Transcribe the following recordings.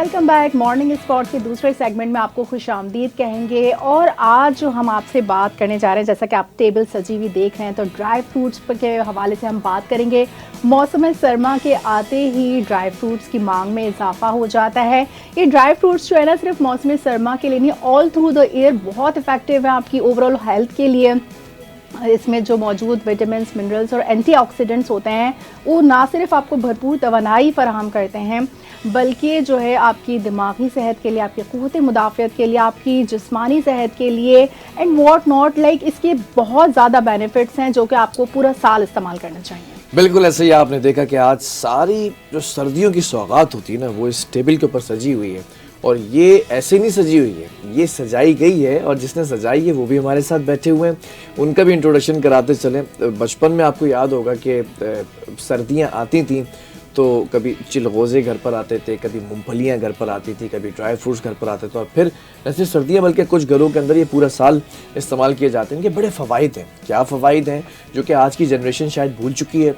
Welcome back. Morning spot के दूसरे segment में आपको खुशामदीद कहेंगे। और आज जो हम आपसे बात करने जा रहे हैं, जैसा कि आप टेबल सजी हुई देख रहे हैं, तो ड्राई फ्रूट्स के हवाले से हम बात करेंगे। मौसम सरमा के आते ही ड्राई फ्रूट्स की मांग में इजाफा हो जाता है। ये ड्राई फ्रूट्स जो है ना, सिर्फ मौसम सरमा के लिए नहीं, ऑल थ्रू द ईयर बहुत इफेक्टिव है आपकी ओवरऑल हेल्थ के लिए। इसमें जो मौजूद विटामिन, मिनरल्स और एंटीऑक्सीडेंट्स होते हैं, वो ना सिर्फ आपको भरपूर तवानाई फराहम करते हैं, बल्कि जो है आपकी दिमागी सेहत के लिए, आपकी क़ुव्वत मुदाफ़ियत के लिए, आपकी जिस्मानी सेहत के लिए एंड व्हाट नॉट, लाइक इसके बहुत ज़्यादा बेनिफिट्स हैं जो कि आपको पूरा साल इस्तेमाल करना चाहिए। बिल्कुल ऐसे ही आपने देखा कि आज सारी जो सर्दियों की सौगात होती है ना, वो इस टेबल के ऊपर सजी हुई है। और ये ऐसे नहीं सजी हुई है, ये सजाई गई है, और जिसने सजाई है वो भी हमारे साथ बैठे हुए हैं। उनका भी इंट्रोडक्शन कराते चलें। बचपन में आपको याद होगा कि सर्दियां आती थीं तो कभी चिलगोज़े घर पर आते थे, कभी मूंगफलियां घर पर आती थी, कभी ड्राई फ्रूट्स घर पर आते थे। और फिर न सिर्फ सर्दियाँ बल्कि कुछ घरों के अंदर ये पूरा साल इस्तेमाल किए जाते हैं। इनके बड़े फ़वाइद हैं। क्या फ़वाइद हैं जो कि आज की जनरेशन शायद भूल चुकी है।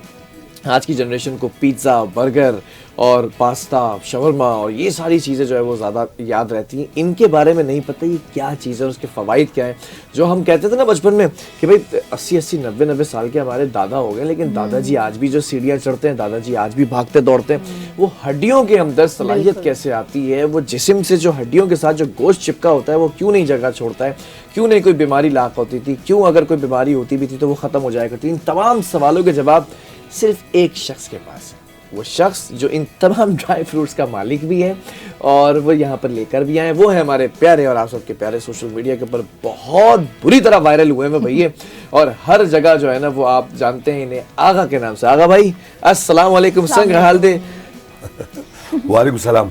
आज की जनरेशन को पिज़्ज़ा, बर्गर और पास्ता, शवरमा और ये सारी चीज़ें जो है वो ज़्यादा याद रहती हैं। इनके बारे में नहीं पता ये क्या चीज़ है और उसके फ़वाइद क्या है। जो हम कहते थे ना बचपन में कि भाई 80-80, 90-90 साल के हमारे दादा हो गए, लेकिन दादाजी आज भी जो सीढ़ियाँ चढ़ते हैं, दादाजी आज भी भागते दौड़ते हैं। वो हड्डियों के अंदर सलाहियत कैसे आती है, वो जिस्म से जो हड्डियों के साथ जो गोश्त चिपका होता है वो क्यों नहीं जगह छोड़ता है, क्यों नहीं कोई बीमारी लाक होती थी, क्यों अगर कोई बीमारी होती भी थी तो वो ख़त्म हो जाया करती। इन तमाम सवालों के जवाब सिर्फ एक शख्स के पास है। वो शख्स जो इन तमाम ड्राई फ्रूट्स का मालिक भी है और वो यहाँ पर लेकर भी आए, वो है हमारे प्यारे और आप सबके प्यारे सोशल मीडिया के ऊपर बहुत बुरी तरह वायरल हुए हैं भैया। और हर जगह जो है ना वो आप जानते हैं इन्हें आगा के नाम से। आगा भाई अस्सलाम वालेकुम, संग हाल दे। वालेकुम सलाम।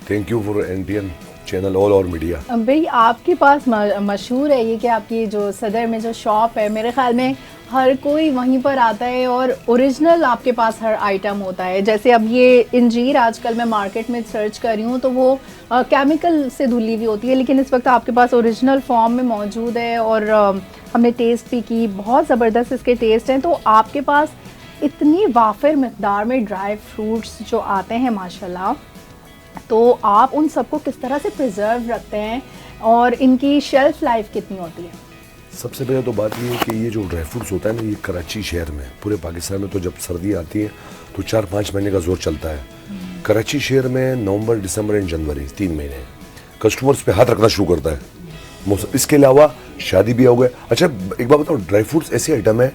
Thank you for NTN channel all और मीडिया। भाई आपके पास मशहूर है ये कि आपकी जो सदर में जो शॉप है, मेरे ख्याल में हर कोई वहीं पर आता है और ओरिजिनल आपके पास हर आइटम होता है। जैसे अब ये इंजीर आजकल मैं मार्केट में सर्च कर रही हूँ तो वो केमिकल से धुली हुई होती है, लेकिन इस वक्त आपके पास ओरिजिनल फॉर्म में मौजूद है। और हमने टेस्ट भी की, बहुत ज़बरदस्त इसके टेस्ट हैं। तो आपके पास इतनी वाफिर मिकदार में ड्राई फ्रूट्स जो आते हैं माशाल्लाह, तो आप उन सबको किस तरह से प्रिजर्व रखते हैं और इनकी शेल्फ लाइफ कितनी होती है? सबसे पहले तो बात ये है कि ये जो ड्राई फ्रूट्स होता है ना, ये कराची शहर में, पूरे पाकिस्तान में तो जब सर्दी आती है तो 4-5 महीने का जोर चलता है। कराची शहर में नवंबर, दिसंबर एंड जनवरी 3 महीने कस्टमर्स पे हाथ रखना शुरू करता है मौसम। इसके अलावा शादी भी हो गए। अच्छा एक बात बताओ, ड्राई फ्रूट्स ऐसे आइटम है,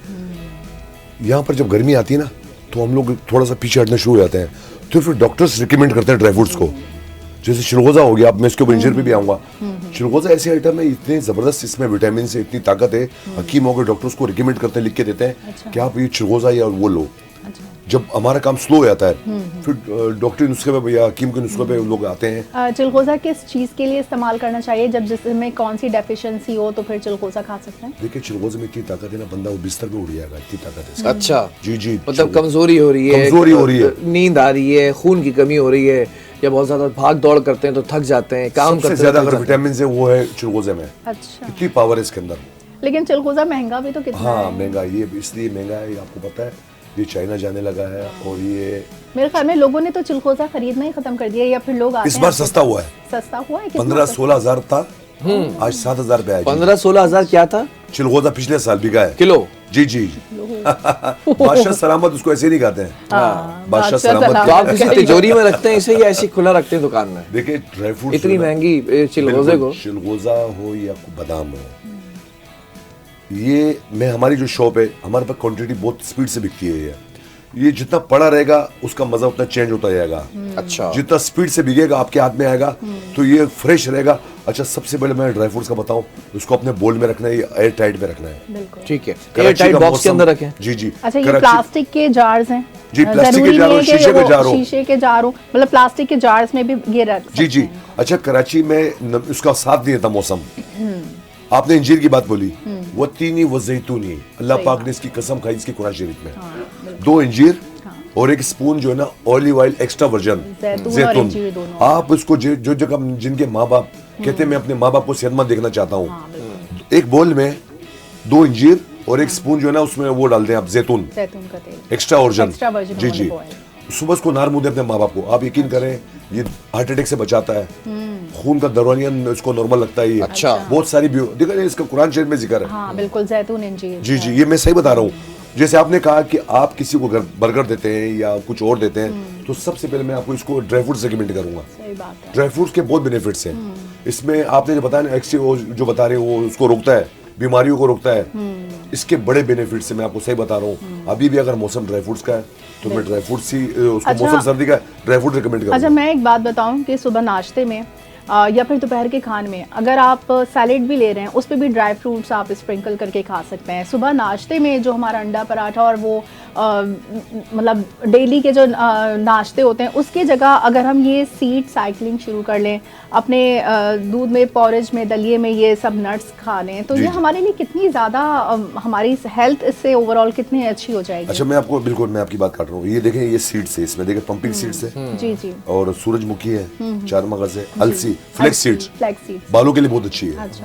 यहाँ पर जब गर्मी आती है ना तो हम लोग थोड़ा सा पीछे हटने शुरू हो जाते हैं, तो फिर डॉक्टर्स रिकमेंड करते हैं ड्राई फ्रूट्स को। जैसे चिलगोज़ा हो गया, अब मैं इसके ऊपर इंजीर पे भी आऊँगा। चिलगोज़ा ऐसे आइटम है, इतने ज़बरदस्त इसमें विटामिन से इतनी ताकत है, हकीम हो गए डॉक्टर्स को रिकमेंड करते हैं, लिख के देते हैं कि आप ये चिलगोज़ा या वो लो। जब हमारा काम स्लो हो जाता है फिर डॉक्टरी नुस्खे पे या हकीम के नुस्खे पे लोग आते हैं। चिलगोज़ा किस चीज़ के लिए इस्तेमाल करना चाहिए? जब जिसमें कौन सी डेफिशिएंसी हो तो फिर चिलगोज़ा खा सकते हैं? देखिए चिलगोज़े में इतनी ताकत है ना, बंदा वो बिस्तर पे उड़ जाएगा, इतनी ताकत है। अच्छा जी जी, मतलब कमजोरी हो रही है, नींद आ रही है, खून की कमी हो रही है, या बहुत ज्यादा भाग दौड़ करते हैं तो थक जाते हैं, काम करते हैं। सबसे ज्यादा अगर विटामिन है वो है चिलगोज़े में। अच्छा, इतनी पावर है इसके अंदर। लेकिन चिलगोज़ा महंगा भी तो कितना है? हाँ महंगा, ये इसलिए महंगा है, ये आपको पता है, ये चाइना जाने लगा है। और ये मेरे ख्याल में लोगों ने तो चिलगोज़ा खरीदना ही खत्म कर दिया, या फिर लोग आते इस बार सस्ता हुआ है। सस्ता हुआ है? 15-16 हजार था, आज 7 हजार पे आया। 15-16 हजार क्या था? चिलगोज़ा पिछले साल बिका है किलो। जी जी। बादशाह सलामत उसको ऐसे नहीं खाते हैं। बादशाह सलामत तो आप किसी तिजोरी में रखते हैं इसे या ऐसे खुला रखते हैं दुकान में? देखिए ड्राई फ्रूट इतनी महंगी चिलगोज़े को, चिलगोज़ा हो या बादाम हो, ये मैं हमारी जो शॉप है, हमारे पास क्वांटिटी बहुत स्पीड से बिकती है। ये जितना पड़ा रहेगा उसका मजा उतना चेंज होता जाएगा। अच्छा, जितना स्पीड से बिकेगा आपके हाथ में आएगा तो ये फ्रेश रहेगा। अच्छा सबसे पहले मैं ड्राई फ्रूट्स का बताऊं, उसको अपने बोल में रखना है, एयर टाइट में रखना है। ठीक है, एयर टाइट बॉक्स के अंदर रखें। जी जी। अच्छा ये प्लास्टिक के जार्स हैं? जी प्लास्टिक के जार हो, शीशे के जार हो। शीशे के जार हो, मतलब प्लास्टिक के जार्स में भी ये रख सकते हैं। जी जी। अच्छा कराची में उसका साथ नहीं देता मौसम। आपने इंजीर की बात बोली, वो तीनी वो जैतूनी, अल्लाह पाक ने इसकी कसम खाई इसकी कुरान शरीफ में। 2 इंजीर और 1 स्पून जो है ना ऑलिव ऑयल एक्स्ट्रा वर्जन जैतून। आप उसको जो जगह जिनके माँ बाप कहते हैं मैं अपने माँ बाप को सेहतमंद देखना चाहता हूँ, एक बोल में 2 इंजीर और 1 स्पून जो है ना उसमें वो डालते हैं आप जैतून का तेल, एक्स्ट्रा वर्जन। जी जी। सुबह उसको नार मुंह दे अपने माँ बाप को, आप यकीन करें ये हार्ट अटैक से बचाता है, खून का दरवानियन इसको नॉर्मल लगता है ये। अच्छा। बहुत सारी देखा नहीं, इसका कुरान शरीफ में जिक्र है। हाँ बिल्कुल, जैतून इंजीर। जी जी, ये मैं सही बता रहा हूँ। जैसे आपने कहा कि आप किसी को बर्गर देते हैं या कुछ और देते हैं, तो सबसे पहले मैं आपको इसको ड्राई फ्रूट्स रिकमेंड करूंगा। सही बात है। ड्राई फ्रूट्स के बहुत बेनिफिट्स हैं इसमें। आपने जो बताया ना, जो बता रहे हो वो उसको रोकता है, बीमारियों को रोकता है। इसके बड़े बेनिफिट्स हैं, मैं आपको सही बता रहा हूँ। अभी भी अगर मौसम ड्राई फ्रूट्स का है तो मैं ड्राई फ्रूट्स ही उसको, अच्छा। मौसम सर्दी का ड्राई फ्रूट रिकमेंड करूँगा। अच्छा, मैं एक बात बताऊं कि सुबह नाश्ते में या फिर दोपहर के खाने में अगर आप सैलेड भी ले रहे हैं, उस पे भी ड्राई फ्रूट्स आप स्प्रिंकल करके खा सकते हैं। सुबह नाश्ते में जो हमारा अंडा पराठा और वो मतलब डेली के जो नाश्ते होते हैं, उसकी जगह अगर हम ये सीड साइकिलिंग शुरू कर लें, अपने दूध में, पॉरेज में, दलिए में ये सब नट्स खा लें, तो जी, ये जी। हमारे लिए कितनी ज़्यादा हमारी हेल्थ इससे ओवरऑल कितनी अच्छी हो जाएगी। अच्छा, मैं आपको बिल्कुल, मैं आपकी बात काट रहा हूँ। ये देखें, ये सीड्स है, इसमें देखें पंपिंग सीड्स है जी जी। और सूरजमुखी है, चार मगज है, अलसी, फ्लेक्स सीड्स, फ्लैक्स सीड्स। बालों के लिए बहुत अच्छी है। अच्छा,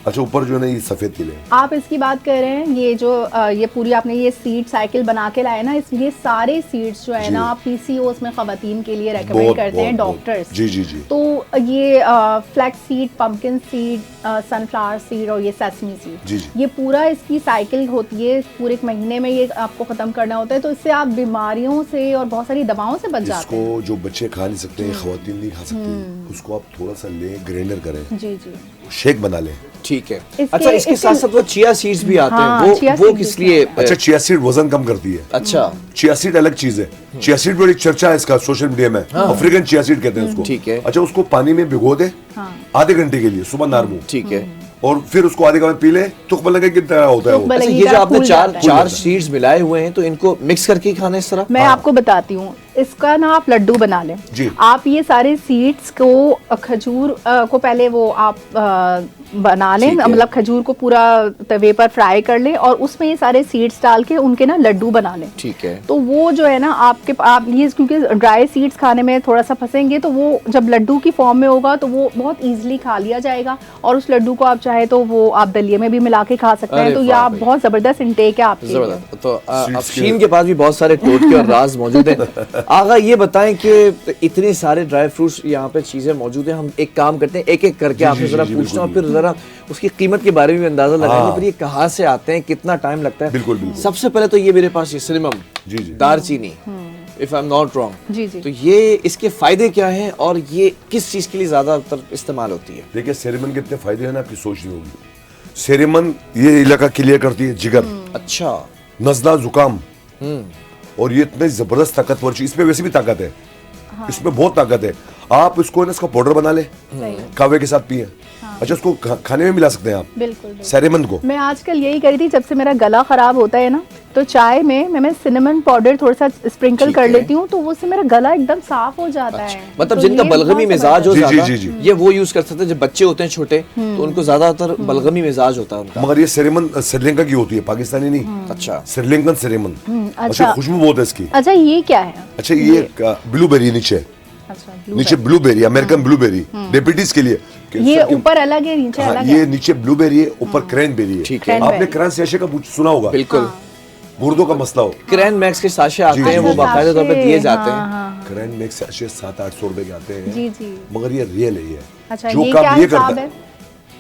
अच्छा, ऊपर जो है ना ये सफेद तिल है। आप इसकी बात कर रहे हैं, ये जो ये पूरी आपने ये सीड साइकिल बना के लाए ना, ये सारे सीड्स जो है जी। ना, आप पीसीओएस में खवातीन के लिए रेकमेंड बहुत, करते हैं बहुत, डॉक्टर्स। जी जी जी। तो ये flax seed, pumpkin seed, sunflower seed और ये सेसमी जी, सीड, जी। ये पूरा इसकी साइकिल होती है। पूरे एक महीने में ये आपको खत्म करना होता है, तो इससे आप बीमारियों से और बहुत सारी दवाओं से बच जाते हैं। इसको जो बच्चे खा नहीं सकते, खवातीन नहीं खा सकती, उसको आप थोड़ा सा लें, ग्राइंडर करें, जी जी। शेक बना लें। ठीक है। इसके- अच्छा, इसके साथ साथ वो चिया सीड्स भी आते हाँ, हैं, चिया वो सीड किस भी लिए? अच्छा, चिया सीड वजन कम करती है। अच्छा, चिया सीड अलग चीज है। चिया सीड बड़ी चर्चा है इसका सोशल मीडिया में, अफ्रीकन चिया सीड कहते हैं उसको। ठीक है। अच्छा, उसको पानी में भिगो दे आधे घंटे के लिए, सुबह नारमू, ठीक है। और फिर उसको आधे घंटे पी ले, तुक लगे कितना होता है वो। तुक अच्छा, लगी ये जो तरह आपने फूल चार जाता है। चार सीड्स मिलाए हुए हैं, तो इनको मिक्स करके ही खाना इस तरह? मैं आपको बताती हूँ, इसका ना आप लड्डू बना लें। जी। आप ये सारे सीड्स को, खजूर को पहले वो आप बना लें, ठीक है। मतलब खजूर को पूरा तवे पर फ्राई कर लें और उसमें ये सारे सीड्स डाल के उनके ना लड्डू बना लें। ठीक है। तो वो जो है ना आप ये, क्योंकि ड्राई सीड्स खाने में थोड़ा सा फंसेंगे, तो वो जब लड्डू की फॉर्म में होगा तो वो बहुत इजीली खा लिया जाएगा। और उस लड्डू को आप चाहे तो वो आप दलिए में भी मिला के खा सकते हैं। अरे तो ये वाह आप भाई। बहुत जबरदस्त इंटेक है आपके लिए। जबरदस्त। तो Seeds अफशीन के- के पास भी बहुत सारे टोटके और राज मौजूद हैं। आगा, ये बताएं कि इतने सारे ड्राई फ्रूट्स यहाँ पे चीजें मौजूद हैं, हम एक काम करते हैं, एक एक करके जी, आपसे जी, जरा जी, पूछता हूँ, बिल्कुल, फिर जरा उसकी कीमत के बारे में भी अंदाजा लगाएंगे, हाँ। फिर ये कहाँ से आते हैं, कितना टाइम लगता है। बिल्कुल, बिल्कुल। सबसे पहले तो ये मेरे पास ये सिनेमम, जी, जी। दारचीनी, if I am not wrong, जी, जी। तो ये इसके फायदे क्या हैं और ये किस चीज के लिए ज्यादातर इस्तेमाल होती है? देखिए, सेरेमन के इतने फायदे हैं ना, आपकी सोच नहीं होगी। सेरेमन ये इलाका क्लियर करती है, जिगर, अच्छा। नजला, जुकाम, और ये इतने जबरदस्त ताकतवर चीज, इसमें वैसे भी ताकत है, इसमें बहुत ताकत है। आप इसको ना, इसका पाउडर बना ले, सही। कावे के साथ पिए। अच्छा, उसको खाने में मिला सकते हैं आप, बिल्कुल, बिल्कुल। सेरेमन को। मैं आजकल यही करी थी, जब से मेरा गला खराब होता है ना, तो चाय में मैं सिनेमन पाउडर थोड़ा सा स्प्रिंकल ठीक कर है। लेती हूँ, तो उससे मेरा गला एकदम साफ हो जाता है। मतलब तो जिनका ये बलगमी बहुत मिजाज हो जी, ज्यादा, जी, जी, जी। ये वो यूज कर सकते हैं। जब बच्चे होते हैं छोटे, तो उनको ज्यादातर बलगमी मिजाज होता है उनका। मगर ये सेरेमन श्रीलंका की होती है, पाकिस्तानी नहीं। अच्छा। श्रीलंकन सेरेमन। अच्छा। अच्छा, खुशबू बहुत है इसकी। अच्छा, ये क्या है? अच्छा, ये ब्लूबेरी नीचे, अच्छा, नीचे ब्लूबेरी, अमेरिकन ब्लूबेरी, डायबिटीज के लिए। ये कैंसर के- ऊपर अलग है, नीचे हाँ, अलग ये है। नीचे ब्लूबेरी है, ऊपर क्रैनबेरी है। ठीक है। आपने क्रैनबेरी। क्रैन सेशे का सुना होगा, बिल्कुल। गुर्दों का मसला हो। क्रैन मैक्स के साशे आते हैं, वो अच्छा, बाकायदा तौर पे दिए साशे, जाते हाँ, हैं। हाँ। क्रैन में 700-800 रुपए के आते हैं। जी, जी। मगर ये रियल है। ये अच्छा, जो ये काम क्या ये हिसाब करता है?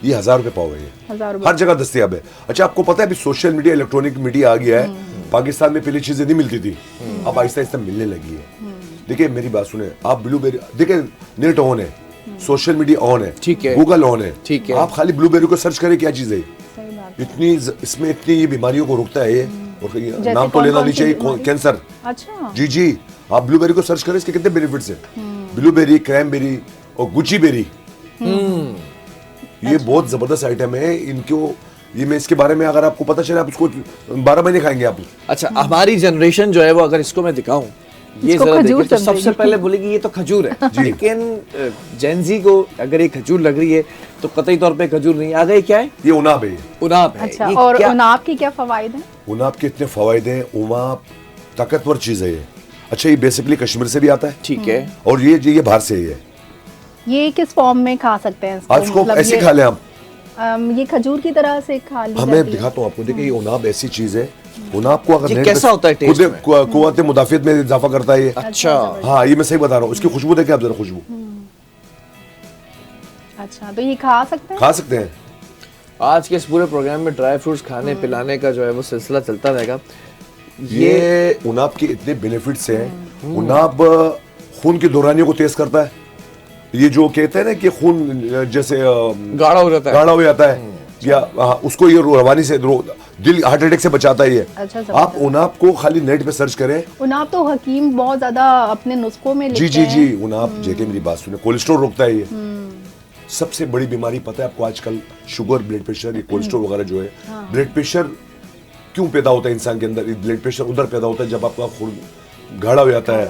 ये 1000 रुपए पाव है। ये 1000 रुपए। हर जगह दस्तयाब है। अच्छा, आपको पता है अभी सोशल मीडिया, इलेक्ट्रॉनिक मीडिया आ गया है। पाकिस्तान में पहले चीजें नहीं मिलती थी, अब आहिस्ता आहिस्ता मिलने लगी है। देखिए, मेरी बात सुने, आप ब्लूबेरी देखिए, नेट ऑन है, सोशल मीडिया ऑन है, ठीक है। गूगल ऑन है, ठीक है। आप खाली ब्लूबेरी को सर्च करें, क्या चीज है सही बात है। इतनी, इसमें इतनी ये बीमारियों को रोकता है ये। और ये जैसे नाम तो कौन- लेना कौन नहीं सी चाहिए, बीमारी? कैंसर। अच्छा। जी जी, आप ब्लूबेरी को सर्च करें, इसके कितने बेनिफिट्स हैं। ब्लूबेरी, क्रैनबेरी और गुची बेरी, ये बहुत जबरदस्त आइटम है। इनको ये, मैं इसके बारे में, अगर आपको पता चले, आप इसको 12 महीने खाएंगे आप। अच्छा, हमारी जनरेशन जो है वो, अगर इसको मैं दिखाऊं, ये इसको जरा खजूर देखिए, तो सबसे समझेगी। पहले बोलेगी ये तो खजूर है। लेकिन जेंजी को अगर ये खजूर लग रही है, तो कतई तौर पे खजूर नहीं। आ गए क्या है? ये उनाब है। उनाब है। अच्छा, ये और क्या? उनाब के क्या फवायद हैं? उनाब के इतने फवायद हैं। उनाब ताकतवर चीज है ये। अच्छा, ये बेसिकली कश्मीर से भी आता है, ठीक है। और ये बाहर से ही है। ये किस फॉर्म में खा सकते हैं इसको? आज इसको मतलब ऐसे ये- खा लें आप। ये खजूर की तरह से खा ली मैं जाती है? दिखाता हूँ आपको। देखिए, ये उनाब ऐसी चीज है उनाब को अगर ये नेट कैसा पे- होता है taste में? कुव्वत मुदाफियत में इजाफा करता है ये। अच्छा हाँ, ये मैं सही बता रहा हूँ। इसकी खुशबू देखें आप जरा, खुशबू अच्छा, तो ये खा सकते हैं? खा सकते हैं। आज के इस पूरे प्रोग्राम में ड्राई फ्रूट्स खाने पिलाने का जो है वो सिलसिला चलता रहेगा। ये उनाब के इतने बेनिफिट्स हैं। उनाब खून की दौरानियों को तेज करता है। ये जो कहते हैं ना कि खून जैसे गाढ़ा हो जाता है। गाढ़ा हो जाता है या उसको ये रवानी से दिल हार्ट अटैक से बचाता है ये। अच्छा, आप उनाब को खाली नेट पे सर्च करें। उनाब तो हकीम बहुत ज्यादा अपने नुस्खों में जी लिखते जी हैं। जी, उनाब जेके मेरी बात सुने, कोलेस्ट्रॉल रोकता है ये। सबसे बड़ी बीमारी पता है आपको आजकल, शुगर, ब्लड प्रेशर, ये कोलेस्ट्रॉल वगैरह जो है। ब्लड प्रेशर क्यों पैदा होता है इंसान के अंदर? ब्लड प्रेशर उधर पैदा होता है जब आपका खून गाढ़ा हो जाता है,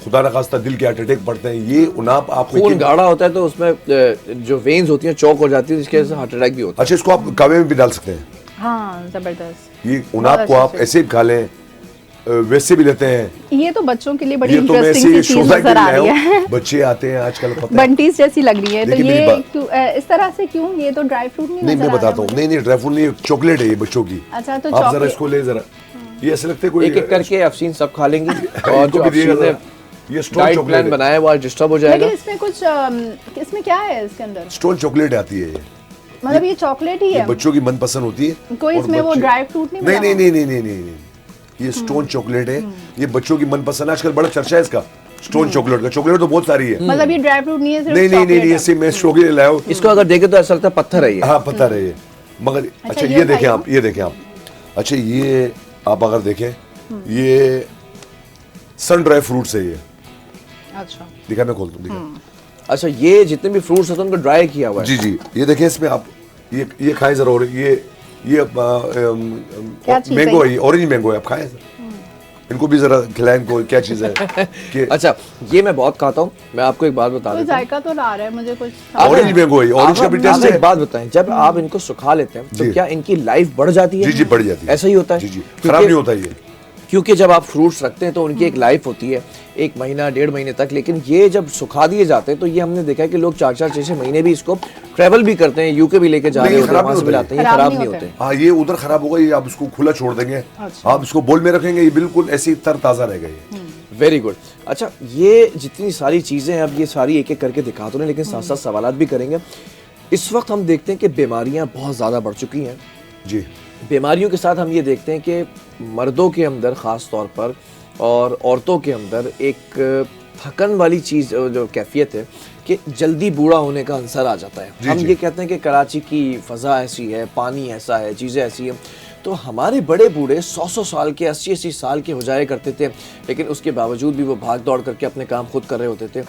खुदा न खास्ता दिल के हार्ट अटैक पड़ते हैं। ये उनाब आपको खून गाढ़ा होता है तो उसमें जो वेन्स होती हैं चौक हो जाती है, जिसकी वजह से हार्ट अटैक भी होता है। अच्छा, इसको आप कावे में भी डाल सकते हैं। हाँ, जबरदस्त। ये उनाब को आप ऐसे भी खा लें, वैसे भी लेते हैं। ये तो बच्चों के लिए बड़ी ये तो मैं इंटरेस्टिंग ऐसे सी चीज शोधा के नजर आ लिए रही आया है। हूँ। बच्चे आते हैं आजकल, पता है। बंटीज जैसी लग रही है, तो देखिए मेरी ये बात- क्यों इस तरह से क्यों? ये तो ड्राई फ्रूट नहीं नहीं, नजर मैं आ रहा बताता हूँ। मुझे। नहीं नहीं, ड्राई फ्रूट नहीं, चॉकलेट है ये बच्चों की। अच्छा, तो आप जरा चॉकलेट- इसको ले जरा, ये ऐसे लगते कोई एक एक करके अफसीन सब खा लेंगी और इनको जो भी दिएगा अफसीन ने जरा। ये स्टोन डाइट चॉकलेट प्लान है। बनाया है वो आज डिस्टर्ब हो जाएगा। लेकिन इसमें कुछ इसमें क्या है इसके अंदर? स्टोन चॉकलेट आती है ये। मतलब ये चॉकलेट ही ये है? बच्चों की मनपसंद होती है। कोई और इसमें वो बच्चे- ड्राई फ्रूट नहीं नहीं मिला नहीं हुआ? नहीं नहीं नहीं नहीं, ये स्टोन चॉकलेट है। ये बच्चों की मनपसंद, आजकल बड़ा चर्चा है इसका स्टोन चॉकलेट का। चॉकलेट तो बहुत सारी है। मतलब ये ड्राई फ्रूट नहीं है, सिर्फ नहीं नहीं नहीं, चॉकलेट है। ऐसे मैं चॉकलेट लाया हूँ। इसको अगर देखे तो ऐसा लगता है पत्थर है ये। हाँ, पता रहे ये, मगर अच्छा ये ये देखें खाइए। आप, ये देखें आप। अच्छा, ये आप अगर देखें, ये सन ड्राई फ्रूट्स है ये। अच्छा, दिखा, मैं खोलता हूँ, दिखा। अच्छा, ये जितने भी फ्रूट्स होते हैं उनको ड्राई किया हुआ है। जी जी, ये देखें इसमें आप, ये खाएं जरा। और ये क्या चीज़ है मैंगो ये? है, ऑरेंज मैंगो है, आप खाएं। इनको भी जरा खिलाएं इनको, क्या चीज़ है कि अच्छा, ये मैं बहुत खाता हूँ। मैं आपको एक बात बता तो देता हूँ। जायका तो ला रहा है मुझे कुछ। ऑरेंज मैंगो है, ऑरेंज का भी आप टेस्ट एक है। बात बताएं, जब आप इनको सुखा लेते हैं तो जी। क्या इनकी लाइफ बढ़ जाती है? जी जी, बढ़ जाती है। ऐसा ही होता है? जी जी, क्योंकि- खराब नहीं होता ये। क्योंकि जब आप फ्रूट्स रखते हैं तो उनकी एक लाइफ होती है, 1 महीना 1.5 महीने तक। लेकिन ये जब सुखा दिए जाते हैं तो ये हमने देखा है कि लोग 4-4 6-6 महीने भी इसको ट्रेवल भी करते हैं, यूके भी लेके जा नहीं, रहे होते हैं, खराब वहां से नहीं भी होते लाते हैं, ये खराब नहीं होते। हाँ, ये उधर खराब होगा, ये आप इसको खुला छोड़ देंगे, अच्छा। आप इसको बोल में रखेंगे, ये बिल्कुल ऐसे ही तर ताज़ा रहेगा ये। Very good. अच्छा, ये जितनी सारी चीज़ें हैं, अब ये सारी एक एक करके दिखा तो रहे, लेकिन साथ साथ सवालात भी करेंगे। इस वक्त हम देखते हैं कि बीमारियां बहुत ज़्यादा बढ़ चुकी हैं। जी बीमारियों के साथ हम ये देखते हैं कि मर्दों के अंदर ख़ास तौर पर और औरतों के अंदर एक थकन वाली चीज़ जो कैफियत है कि जल्दी बूढ़ा होने का अंसर आ जाता है। जी, हम जी। ये कहते हैं कि कराची की फ़ज़ा ऐसी है, पानी ऐसा है, चीज़ें ऐसी हैं। तो हमारे बड़े बूढ़े 100-100 साल के, 80-80 साल के हो जाया करते थे, लेकिन उसके बावजूद भी वो भाग दौड़ करके अपने काम खुद कर रहे होते थे।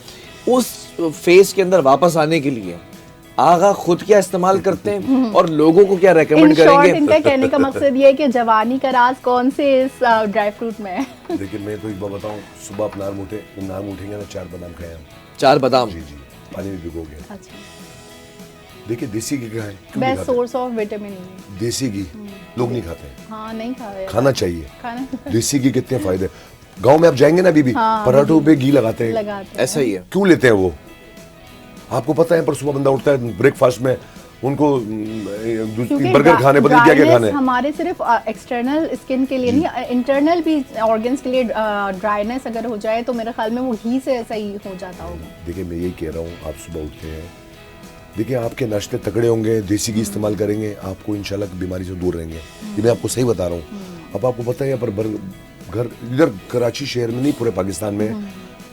उस फेज़ के अंदर वापस आने के लिए आगा खुद क्या इस्तेमाल करते हैं और लोगों को क्या इन रेकमेंड शॉर्ट करेंगे? इनका कहने का मकसद ये है कि जवानी का राज कौन से इस ड्राई फ्रूट में है? देखिए, मैं तो एक बार बताऊं, सुबह आप नाम उठेंगे ना, 4 बादाम खाए हम। 4 बादाम। जी जी, पानी में भिगोगे। अच्छा, देखिए, देसी घी का है, क्यों नहीं बेस्ट खाते? Source of vitamin. देसी घी लोग नहीं खाते, हाँ, नहीं खा रहे। खाना चाहिए। खाना देसी घी कितने फायदे। गांव में आप जाएंगे ना बीबी, हाँ, पराठों पे घी लगाते हैं। लगाते हैं। ऐसा ही है। क्यों लेते हैं वो? आपको पता है, पर सुबह बंदा उठता है ब्रेकफास्ट में, उनको क्योंकि बर्गर खाने, पता नहीं क्या क्या dryness खाने। हमारे सिर्फ एक्सटर्नल स्किन के लिए नहीं, इंटरनल भी ऑर्गन्स के लिए ड्राइनेस अगर हो जाए तो मेरे ख्याल में वो घी से ऐसा ही हो जाता होगा। देखिए, मैं यही कह रहा हूँ, आप सुबह उठते हैं, देखिए आपके नाश्ते तगड़े होंगे, देसी घी इस्तेमाल करेंगे, आपको इंशाल्लाह बीमारी से दूर रहेंगे। ये मैं आपको सही बता रहा हूँ। अब आपको पता है, यहाँ पर घर इधर कराची शहर में नहीं, पूरे पाकिस्तान में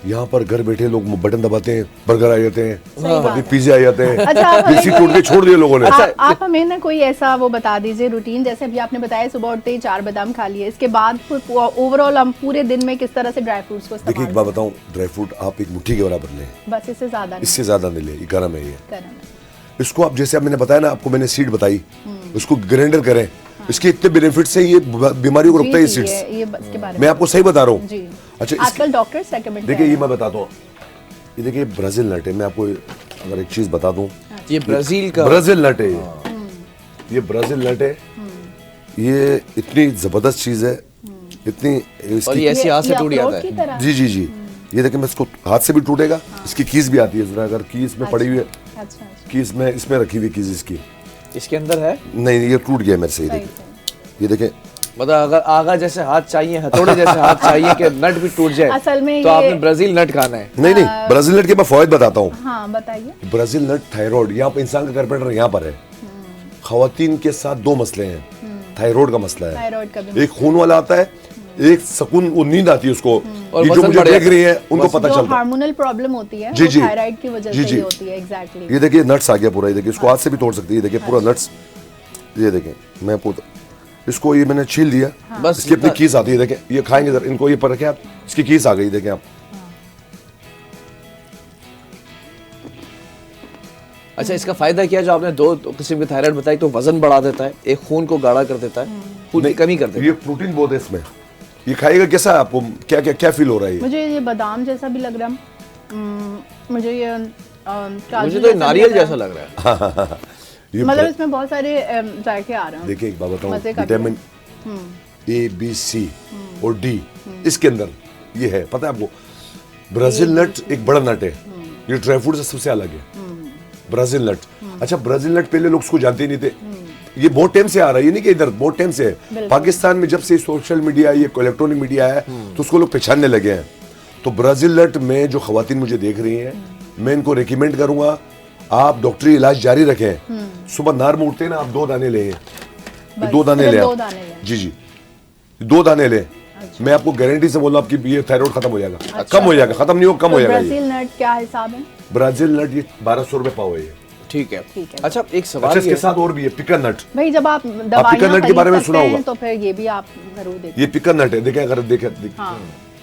यहाँ पर घर बैठे लोग बटन दबाते हैं, बर्गर आ जाते हैं, कभी पिज्जा आ जाते हैं। अच्छा, देसी टूट के छोड़ दिए लोगों ने। आप हमें ना कोई ऐसा वो बता दीजिए रूटीन, जैसे अभी आपने बताया सुबह उठते ही 4 बादाम खा लिए, इसके बाद ओवरऑल हम पूरे दिन में किस तरह से ड्राई फ्रूट्स को देखिए, एक इस्तेमाल बात बताऊं, ड्राई फ्रूट आप एक मुट्ठी के बराबर लें, करें? बस इससे ज्यादा नहीं इससे ज्यादा नहीं ले, ये गरम है ये। करना। इसको आप, जैसे अब मैंने बताया ना आपको, मैंने सीड बताई, उसको ग्राइंडर करें, इसके इतने बेनिफिट्स है, ये बीमारियों को रोकता है ये सीड्स। ये इसके बारे मैं में आपको सही बता रहा हूँ। जी। अच्छा, आजकल डॉक्टर्स रेकमेंड देखिए, ये मैं बताता हूँ, ये देखिए ब्राजील नट है। मैं आपको अगर एक चीज बता दूं, ये ब्राजील का ब्राजील नट है ये ब्राजील नट है। ये इतनी जबरदस्त चीज है, इतनी और इसकी, ये ऐसे हाथ से टूट अखरोट जाता की है। तरह? जी जी जी, ये देखिए, मैं इसको हाथ से भी टूटेगा। इसकी कीज भी आती है, जरा अगर कीज में पड़ी हुई है, अच्छा, अच्छा। कीज में इसमें रखी हुई कीज इसकी, इसके अंदर है। नहीं ये टूट गया मेरे से। ये सही, देखिए, ये देखें, मतलब अगर आगा जैसे हाथ चाहिए, हथौड़े जैसे हाथ चाहिए कि नट भी टूट जाए, असल में तो ये- आपने ब्राजील नट खाना है। नहीं नहीं, ब्राजील नट के मैं फायदे बताता हूँ। हाँ बताइए। ब्राजील नट थायराइड, यहाँ पर इंसान का कार्पेंटर यहाँ पर है। खवातीन के साथ दो मसले हैं, थायराइड का मसला है, थायराइड का भी एक खून वाला आता है, एक सुकून, वो नींद आती है उसको, और ये जो वजन मुझे बढ़ देख जाता रही है उनको पता जो चलता है। हार्मोनल प्रॉब्लम होती है जी, वो जी। थायराइड की वजह जी, से जी। ही होती है। एग्जैक्टली। ये देखिए नट्स आ गया पूरा, ये देखिए इसको हाथ से भी तोड़ सकती है, ये देखिए पूरा नट्स, ये देखें मैं पूरा इसको ये मैंने छील दिया, बस इसकी अपनी इतना- कीस आती है, देखें ये खाएंगे जरा, इनको ये पर रखें आप, इसकी कीस आ गई देखें आप। अच्छा, इसका फायदा क्या है? जो आपने दो किस्म के थायराइड बताई, तो वजन बढ़ा देता है, एक खून को गाढ़ा कर देता है, खून की कमी कर देता है। ये प्रोटीन बहुत है इसमें, ये खाएगा कैसा है आपको, क्या क्या क्या फील हो रहा है ये? मुझे ये बादाम जैसा भी लग रहा है, मुझे ये काजू मुझे तो ये जैसा भी नारियल लग रहा जैसा है। लग रहा है। ये मतलब इसमें बहुत सारे जायके आ रहे हैं। देखिए एक बात बताऊं, मजे का भी विटामिन ए बी सी और डी इसके अंदर ये है, पता है आपको? ब्राजील नट एक बड़ा नट है, ये ड्राई फ्रूट से सबसे अलग है ब्राजील नट। अच्छा, ब्राजील नट पहले लोग उसको जानते ही नहीं थे, ये बहुत टाइम से आ रहा है, ये नहीं कि इधर बहुत टाइम से है। पाकिस्तान में जब से सोशल मीडिया, ये इलेक्ट्रॉनिक मीडिया है, तो उसको लोग पहचानने लगे हैं। तो ब्राजील नट में जो खवातीन मुझे देख रही हैं, मैं इनको रिकमेंड करूंगा आप डॉक्टरी इलाज जारी रखें। सुबह नार में उठते हैं ना, आप 2 दाने लें, बस, 2 दाने सिर्फ लें 2 आप। दाने लें। जी जी, 2 दाने लें। मैं आपको गारंटी से बोल रहा हूं आपकी ये थायराइड खत्म हो जाएगा, कम हो जाएगा, खत्म नहीं हो, कम तो हो जाएगा। ये ब्राजील नट क्या हिसाब है? ब्राजील नट ये 1200 रुपए पाव है ये। ठीक है। ठीक है। अच्छा, एक सवाल अच्छा, ये इसके है, साथ और भी है पिकन नट। भाई जब आप पिकन दवाइयाँ नट के बारे में खरीद सुना सकते हैं, होगा। तो फिर ये भी आप जरूर देखिए। ये पिकन नट है, देखें अगर देखें हाँ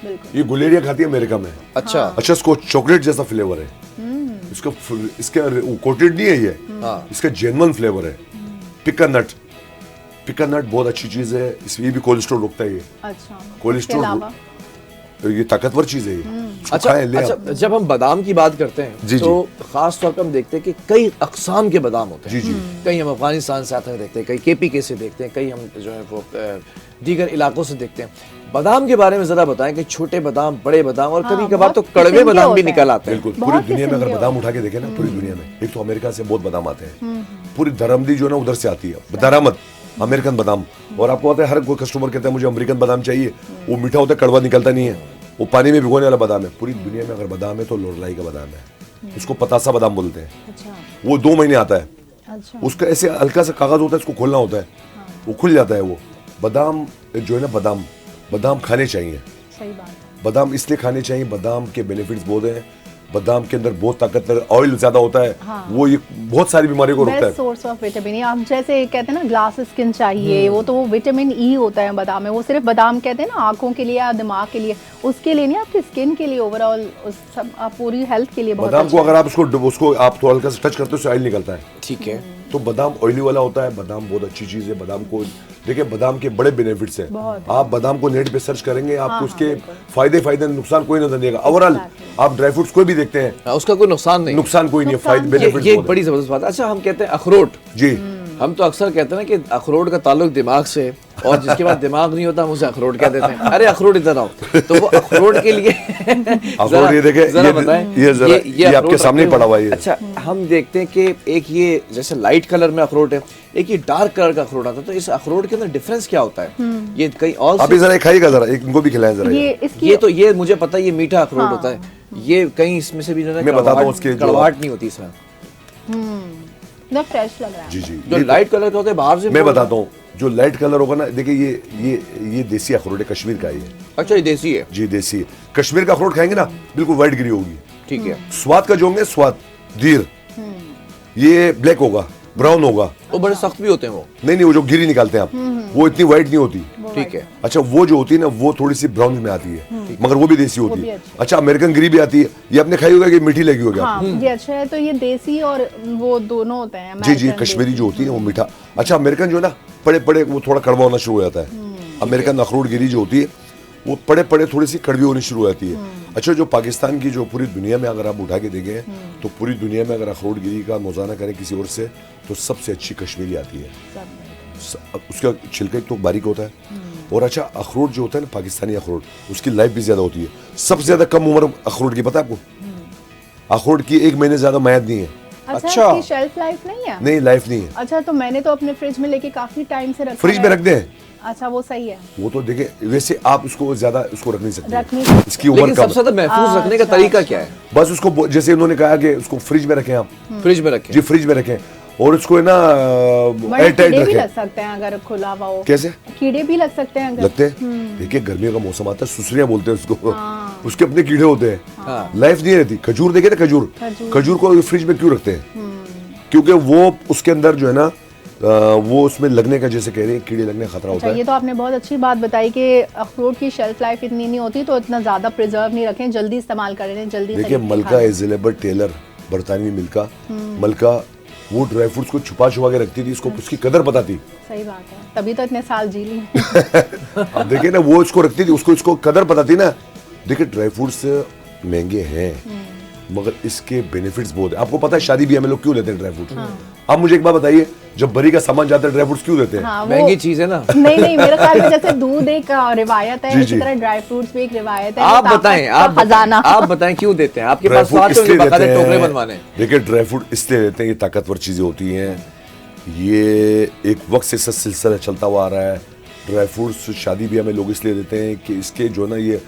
बिल्कुल। ये गुलेरिया खाती है अमेरिका में। अच्छा अच्छा, इसको चॉकलेट जैसा फ्लेवर है, इसका इसका कोटेड नहीं है ये, इसका जेन्युइन फ्लेवर है। पिकन नट, पिकन नट बहुत अच्छी चीज है, इसमें ये भी कोलेस्ट्रॉल रोकता है ये, अच्छा, कोलेस्ट्रॉल इसके अलावा ये ताकतवर चीज है ये। इसको अच्छा, खाएं, ले आप। अच्छा, जब हम बादाम की बात करते हैं, जी, तो खास तौर पे हम देखते हैं कि कई अकसाम के बादाम होते हैं। जी, जी। कई हम अफगानिस्तान से आते हैं देखते हैं, कई केपीके से देखते हैं, कई हम जो है वो दीगर इलाकों से देखते हैं। बादाम के बारे में जरा बताएं कि छोटे बादाम, बड़े बादाम और कभी कभार तो बहुत कड़वे किस्म के बादाम भी होते हैं। निकल आते हैं। बिल्कुल, बहुत पूरी दुनिया में किस्म अगर के बादाम उठा के देखें ना, पूरी दुनिया में, एक तो अमेरिका से बहुत बादाम आते हैं, पूरी दरामदी जो है ना उधर से आती है, दरामद अमेरिकन बादाम। और आपको पता है हर कोई कस्टमर कहता है मुझे अमेरिकन बादाम चाहिए, वो मीठा होता है, कड़वा निकलता नहीं है, वो पानी में भिगोने वाला बादाम है। पूरी दुनिया में अगर बादाम है तो लोरलाई का बादाम है, उसको पतासा बादाम बोलते हैं। अच्छा वो 2 महीने आता है, अच्छा उसका ऐसे हल्का सा कागज होता है, उसको खोलना होता है, वो खुल जाता है। वो बादाम जो है ना, बादाम बादाम खाने चाहिए। सही बात है। बादाम इसलिए खाने चाहिए, बादाम के बेनिफिट्स बहुत हैं, बादाम के अंदर बहुत ताकत, ऑयल ज्यादा होता है, वो ये बहुत सारी बीमारियों को रोकता बेस्ट है। Source of vitamin. हम जैसे कहते हैं ना ग्लास स्किन चाहिए, वो तो वो विटामिन ई होता है बादाम में। वो सिर्फ बादाम कहते हैं ना आंखों के लिए या दिमाग के लिए, उसके लिए नहीं, आपकी स्किन के लिए, ओवरऑल सब आप पूरी हेल्थ के लिए बहुत बादाम को अच्छा अगर आप उसको आप थोड़ा हल्का सा टच करते हो उससे ऑयल निकलता है। ठीक है। तो बादाम ऑयली वाला होता है, बादाम बहुत अच्छी चीज है। बादाम को देखिए, बादाम के बड़े बेनिफिट्स हैं। आप बादाम को नेट पे सर्च करेंगे, आपको उसके फायदे नुकसान कोई नजर नहीं आएगा। ओवरऑल आप ड्राई फ्रूट्स कोई भी देखते हैं, उसका कोई नुकसान नहीं। नुकसान कोई नहीं है, फायदे ये बेनिफिट्स एक बहुत बड़ी जबरदस्त बात है। अच्छा, हम कहते हैं अखरोट, हैं। जी, हम तो अक्सर कहते हैं ना कि अखरोट का ताल्लुक दिमाग से है, और जिसके पास दिमाग नहीं होता हम उसे अखरोट कह देते हैं। अरे अखरोट इधर आओ, तो वो अखरोट के लिए अखरोट ये देखें, जरा बताएं, ये आपके अखरोट सामने रखे पड़ा हुआ हुए है। अच्छा, हम देखते हैं कि एक ये जैसे लाइट कलर में अखरोट है, एक ये डार्क कलर का अखरोट आता है, तो इस अखरोट के अंदर डिफरेंस क्या होता है? ये कहीं और आप जरा खाइएगा, जरा एक इनको भी खिलाएं जरा। ये इसकी ये तो ये मुझे पता है, ये मीठा अखरोट होता है। ये कहीं इसमें से भी जो है मैं बताता हूँ उसके जो- कड़वाहट नहीं होती इसमें। ना फ्रेश लग रहा है। जी जी, जो लाइट कलर का होता है बाहर से मैं बताता हूँ, जो लाइट कलर होगा ना, देखिए ये देसी अखरोट है, कश्मीर का ये। अच्छा, ये देसी है। जी देसी है। कश्मीर का अखरोट खाएंगे ना, बिल्कुल व्हाइट गिरी होगी। ठीक है। स्वाद का जो होंगे, स्वाद धीर, ये ब्लैक होगा, ब्राउन होगा। वो बड़े सख्त भी होते हैं वो। नहीं, वो जो गिरी निकालते हैं आप, वो इतनी व्हाइट नहीं होती। ठीक है। अच्छा, वो जो होती है ना, वो थोड़ी सी ब्राउन में आती है, मगर वो भी देसी होती भी है। अच्छी। अच्छा, अमेरिकन गिरी भी आती है, ये आपने खाई होगा कि मीठी लगी होगी आपको? हाँ ये अच्छा है। तो ये देसी और वो दोनों होते हैं। जी जी, अमेरिकन कश्मीरी देसी। जो होती है वो मीठा। अच्छा, अमेरिकन जो है ना, पड़े पड़े वो थोड़ा कड़वा होना शुरू हो जाता है। अमेरिकन अखरोट गिरी जो होती है वो पड़े पड़े थोड़ी सी कड़वी होनी शुरू हो जाती है। अच्छा, जो पाकिस्तान की जो पूरी दुनिया में अगर आप उठा के देखें, तो पूरी दुनिया में अगर अखरोट गिरी का मुजाहरा करें किसी और से, तो सबसे अच्छी कश्मीरी आती है। उसका छिलका तो बारीक होता है। और अच्छा, अखरोट जो होता है ना, पाकिस्तानी अखरोट, उसकी लाइफ भी ज्यादा होती है। सबसे ज्यादा कम उम्र अखरोट की, पता है आपको? अखरोट की 1 महीने ज्यादा मैद नहीं है। अच्छा, अच्छा। इसकी शेल्फ लाइफ नहीं है? नहीं, लाइफ नहीं है। अच्छा, तो मैंने तो अपने फ्रिज में लेके काफी टाइम से रखा फ्रिज है। में रख दें, अच्छा वो सही है। वो तो देखिए, वैसे आप उसको ज्यादा उसको रख नहीं सकते, रख नहीं सकते। इसकी उम्र लेकिन कम सबसे ज्यादा महफूज रखने का अच्छा, तरीका क्या है? बस उसको जैसे उन्होंने कहा कि उसको फ्रिज में रखें आप, फ्रिज में रखें। जी फ्रिज में रखें, और उसको है ना बड़े एयर टाइट कीड़े भी लग रखें। सकते हैं अगर खुला हुआ हो। कैसे कीड़े भी लग सकते हैं अगर। लगते हैं? देखिए गर्मियों का मौसम आता है, सुसरियां बोलते हैं उसको, हाँ। उसके अपने कीड़े होते हैं, हाँ। लाइफ नहीं रहती। खजूर देखे ना, खजूर खजूर। खजूर को फ्रिज में क्यों रखते हैं? क्योंकि वो उसके अंदर जो है ना वो उसमें लगने का, जैसे कह रहे हैं कीड़े लगने का खतरा होता अच्छा, ये है। तो आपने बहुत अच्छी बात बताई कि अखरोट की शेल्फ लाइफ इतनी नहीं होती, तो इतना ज़्यादा प्रिजर्व नहीं रखें, जल्दी इस्तेमाल कर लें, जल्दी देखिए खरीद के मलका खा लें। एलिजाबेथ टेलर, बरतानवी मिल्का, मलका वो ड्राई फ्रूट्स को छुपा छुपा के रखती थी, इसको उसकी कदर पता थी। सही बात है, तभी तो इतने साल जी ली। अब देखिए ना, वो इसको रखती थी, उसको इसको कदर पता थी ना। देखिए ड्राई फ्रूट्स महंगे हैं, मगर इसके बेनिफिट्स बहुत है। आपको पता है शादी ब्याह में लोग क्यों लेते हैं ड्राई फ्रूट्स? आप मुझे एक बात बताइए, जब बरी का सामान जाता है ड्राई फ्रूट्स क्यों देते हैं? हाँ, वो- महंगी चीज है ना। नहीं नहीं, मेरे ख्याल में जैसे दूध एक रिवायत है, जी, इसी जी। तरह ड्राई फ्रूट्स भी एक रिवायत है। आप ताकत बताएं, का खजाना। आप बताएं क्यों देते हैं? आपके ड्राई पास फ्रूट साथ इसलिए में देते बकायदे टोकरे हैं, बनवाने। देखिए ड्राई फ्रूट इसलिए देते हैं, ये ताकतवर चीजें होती हैं, ये एक वक्त से इसका सिलसिला चलता हुआ आ रहा है। ड्राई फ्रूट्स शादी ब्याह में लोग इसलिए देते हैं कि इसके जो ना ये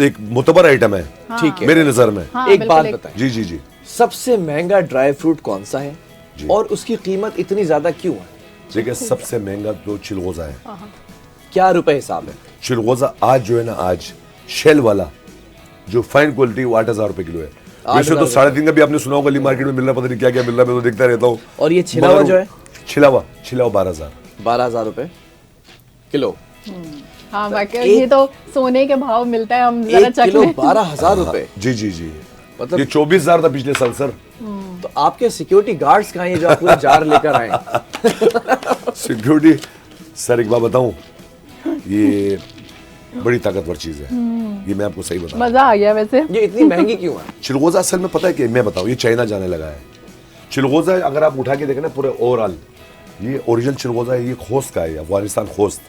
एक मुतबर आइटम है, ठीक है। मेरे नजर में। हाँ, एक बिल्कुल बात एक- बताएं, जी जी जी। सबसे महंगा ड्राई फ्रूट कौन सा है जी। और उसकी कीमत इतनी ज्यादा क्यों है? देखिए सबसे महंगा तो चिलगोजा है। क्या रुपए हिसाब है? चिलगोजा आज जो है ना, आज शेल वाला जो फाइन क्वालिटी, वो 8,000 रुपए किलो है। वैसे तो 3.5 का भी आपने सुना होगा, गली मार्केट में मिल रहा है, पता नहीं क्या क्या मिल रहा है, मैं तो देखता रहता हूँ। और ये छिला हुआ जो है? छिलावा 12,000। 12,000 रुपए किलो। हाँ वाकई, ये तो सोने के भाव मिलता है, हम जरा 1 चख किलो लें। 12,000 रुपए। जी जी जी, मतलब- ये 24,000 था पिछले साल सर। तो आपके सिक्योरिटी गार्ड्स कहाँ हैं जो आप पूरे जार लेकर आए? सिक्योरिटी सर एक बात बताऊं, ये बड़ी ताकतवर चीज है, ये मैं आपको सही बताऊं। मजा आ गया वैसे। ये इतनी महंगी क्यों है? चिलगोजा असल में पता है कि मैं बताऊं, ये चाइना जाने लगा है। चिलगोजा अगर आप उठा के देखें ना पूरे ओवरऑल, ये ओरिजिनल चिलगोजा है, ये खोस्त का है, अफगानिस्तान खोस्त,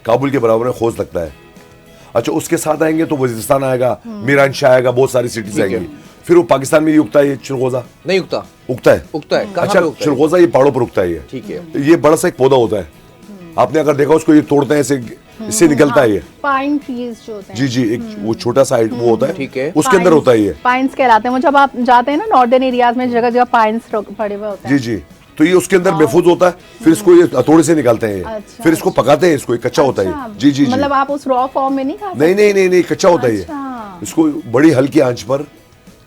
काबुल के बराबर में खोस्त लगता है। अच्छा उसके साथ आएंगे तो वजीरिस्तान आएगा, मीरानशाह आएगा, बहुत सारी सिटीज आएंगी। फिर वो पाकिस्तान में भी उगता है ये चिलगोजा, नहीं उगता? उगता है। उगता है कहाँ अच्छा पे उगता है? चिलगोजा ये पहाड़ों पर उगता है, ये ठीक है। ये बड़ा सा एक पौधा होता है, आपने अगर देखा उसको, ये तोड़ते हैं ऐसे, इससे निकलता है ये। पाइन ट्रीज जो होते हैं, जी जी, एक वो छोटा सा वो होता है, ठीक है। उसके अंदर होता है ये। पाइन्स कहलाते हैं वो। जब आप जाते हैं ना नॉर्दर्न एरियाज में, जगह जगह पाइन्स पड़े हुए होते हैं। जी जी, तो ये उसके अंदर महफूज होता है, फिर इसको ये हथौड़े से निकालते हैं ये, अच्छा, फिर इसको पकाते हैं, इसको ये कच्चा होता है अच्छा, ये। जी जी जी, मतलब आप उस रॉ फॉर्म में नहीं खा सकते? नहीं नहीं नहीं नहीं, कच्चा होता है ये। अच्छा। इसको बड़ी हल्की आंच पर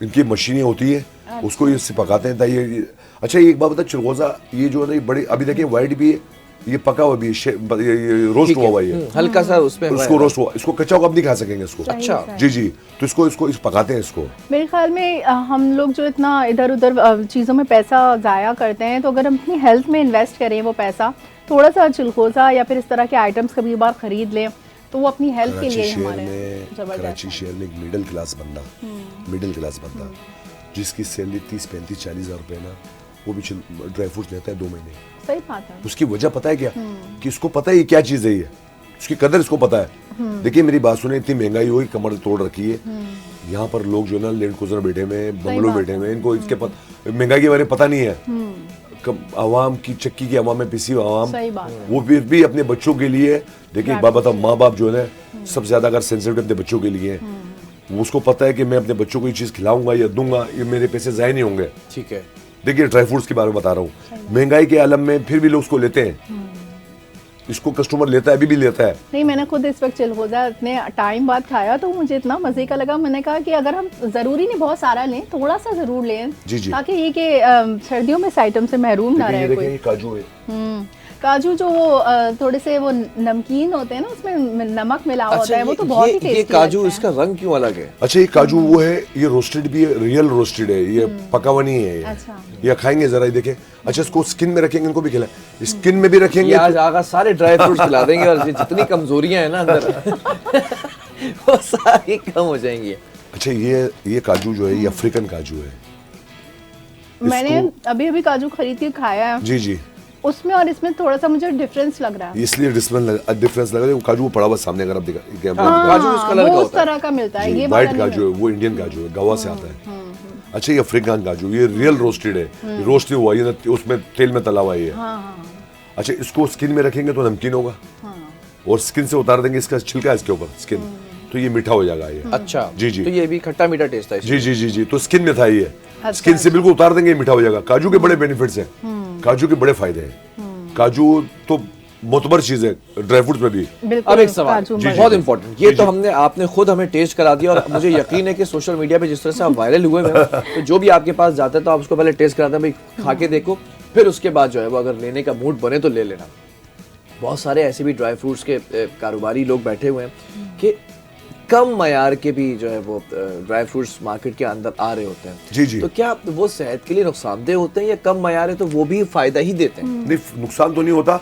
इनकी मशीनें होती है, उसको ये इससे पकाते हैं ताकि अच्छा एक बात बता, चिलगोजा ये जो है ना, ये बड़ी, अभी देखिए व्हाइट भी है, ये पका हुआ भी है, ये रोस्ट हुआ हुआ है ये, हल्का सा उसमें उसको रोस्ट हुआ, इसको कच्चा होगा आप नहीं खा सकेंगे इसको। अच्छा। जी जी, तो इसको पकाते हैं इसको। मेरे ख्याल में हम लोग जो इतना इधर उधर चीज़ों में पैसा ज़ाया करते हैं, तो अगर हम अपनी हेल्थ में इन्वेस्ट करें वो पैसा, थोड़ा सा चिलगोजा या फिर इस तरह के आइटम्स कभी बार खरीद लें, तो वो अपनी हेल्थ के कराची लिए ही शहर हमारे में, जबरदस्त कराची है। शहर में एक मिडिल क्लास बंदा जिसकी सैलरी 30-35-40 हज़ार रुपए ना, वो भी ड्राई फ्रूट्स लेता है 2 महीने। सही बात है। उसकी वजह पता है क्या, कि इसको पता है ये क्या चीज है, ये उसकी कदर इसको पता है। देखिए मेरी बात सुने, इतनी महंगाई हुई, कमर तोड़ रखी है, यहाँ पर लोग जो है ना लैंड क्रूजर बैठे में, बंगलो बात बैठे में, इनको इसके महंगाई के बारे में पता नहीं है। आवाम की चक्की की आवाम में पिसी आवाम, सही बात है। वो भी अपने बच्चों के लिए। देखिए एक बात बताओ, माँ बाप जो है ना सबसे ज्यादा अगर सेंसिटिव अपने बच्चों के लिए है, वो उसको पता है कि मैं अपने बच्चों को ये चीज खिलाऊंगा या दूंगा, ये मेरे पैसे ज़ाया नहीं होंगे। ठीक है। देखिए ड्राई फ्रूट्स के बारे में बता रहा हूँ, महंगाई के आलम में फिर भी लोग उसको लेते हैं, इसको कस्टमर लेता है, अभी भी लेता है। नहीं, मैंने खुद इस वक्त चिलगोजा इतने टाइम बाद खाया तो मुझे इतना मजे का लगा। मैंने कहा कि अगर हम जरूरी नहीं बहुत सारा लें, थोड़ा सा जरूर लें, जी, जी। ताकि ये कि सर्दियों में इस आइटम से महरूम ना देखिए, रहे ये कोई। देखिए, ये काजू है। काजू जो वो थोड़े से वो नमकीन होते हैं ना, उसमें नमक मिला हुआ होता है, वो तो बहुत ही टेस्टी ये काजू, लगता है। इसका रंग क्यों अलग है? अच्छा ये काजू वो है, ये रोस्टेड भी है, रियल रोस्टेड है, ये पका हुआ नहीं है ये। अच्छा। ये खाएंगे जरा, ये देखें। अच्छा इसको स्किन में रखेंगे, इनको भी खिलाएं, स्किन में भी रखेंगे ये आज आगा सारे ड्राई फ्रूट्स खिला देंगे और जितनी कमजोरियां हैं ना अंदर वो सारी कम हो जाएंगी। अच्छा ये काजू जो है, ये अफ्रीकन काजू है। मैंने अभी अभी काजू खरीद के खाया है, जी जी, उसमें और इसमें थोड़ा सा मुझे डिफरेंस लग रहा है। इसलिए डिफरेंस लगा, वो काजू वो पड़ा हुआ सामने, अगर आप देखा हाँ, काजू इस कलर का वो उस होता है। तरह का मिलता है, ये व्हाइट वाला नहीं काजू है, वो इंडियन काजू है, गोवा से आता है। अच्छा ये अफ्रीकन काजू, ये रियल रोस्टेड है, रोस्ट हुआ, ये उसमें तेल में तला हुआ है ये। हाँ हाँ अच्छा इसको स्किन में रखेंगे तो नमकीन होगा, और स्किन से उतार देंगे, इसका छिलका इसके ऊपर स्किन, तो ये मीठा हो जाएगा ये। अच्छा जी जी तो ये भी खट्टा मीठा टेस्ट है जी जी जी जी। तो स्किन में था ये, अच्छा, स्किन से बिल्कुल उतार देंगे, मीठा हो जाएगा। काजू के बड़े बेनिफिट्स हैं, काजू के बड़े फायदे हैं। काजू तो मोतबर चीज है ड्राई फ्रूट्स में भी। बिल्कुल, अब एक सवाल काजू जी, जी, बहुत जी। इंपॉर्टेंट, ये तो हमने आपने खुद हमें टेस्ट करा दिया और मुझे यकीन है कि सोशल मीडिया पे जिस तरह से आप वायरल हुए हैं तो जो भी आपके पास जाता है तो आप उसको पहले टेस्ट कराते हैं, भाई खा के देखो, फिर उसके बाद जो है वो अगर लेने का मूड बने तो ले लेना। बहुत सारे ऐसे भी ड्राई फ्रूट्स के कारोबारी लोग बैठे हुए हैं कि कम मयार के भी जो है वो ड्राई फ्रूट्स मार्केट के अंदर आ रहे होते हैं। जी जी। तो क्या वो सेहत के लिए नुकसानदेह होते हैं या कम मयार है तो वो भी फायदा ही देते हैं? नहीं, नुकसान तो नहीं होता।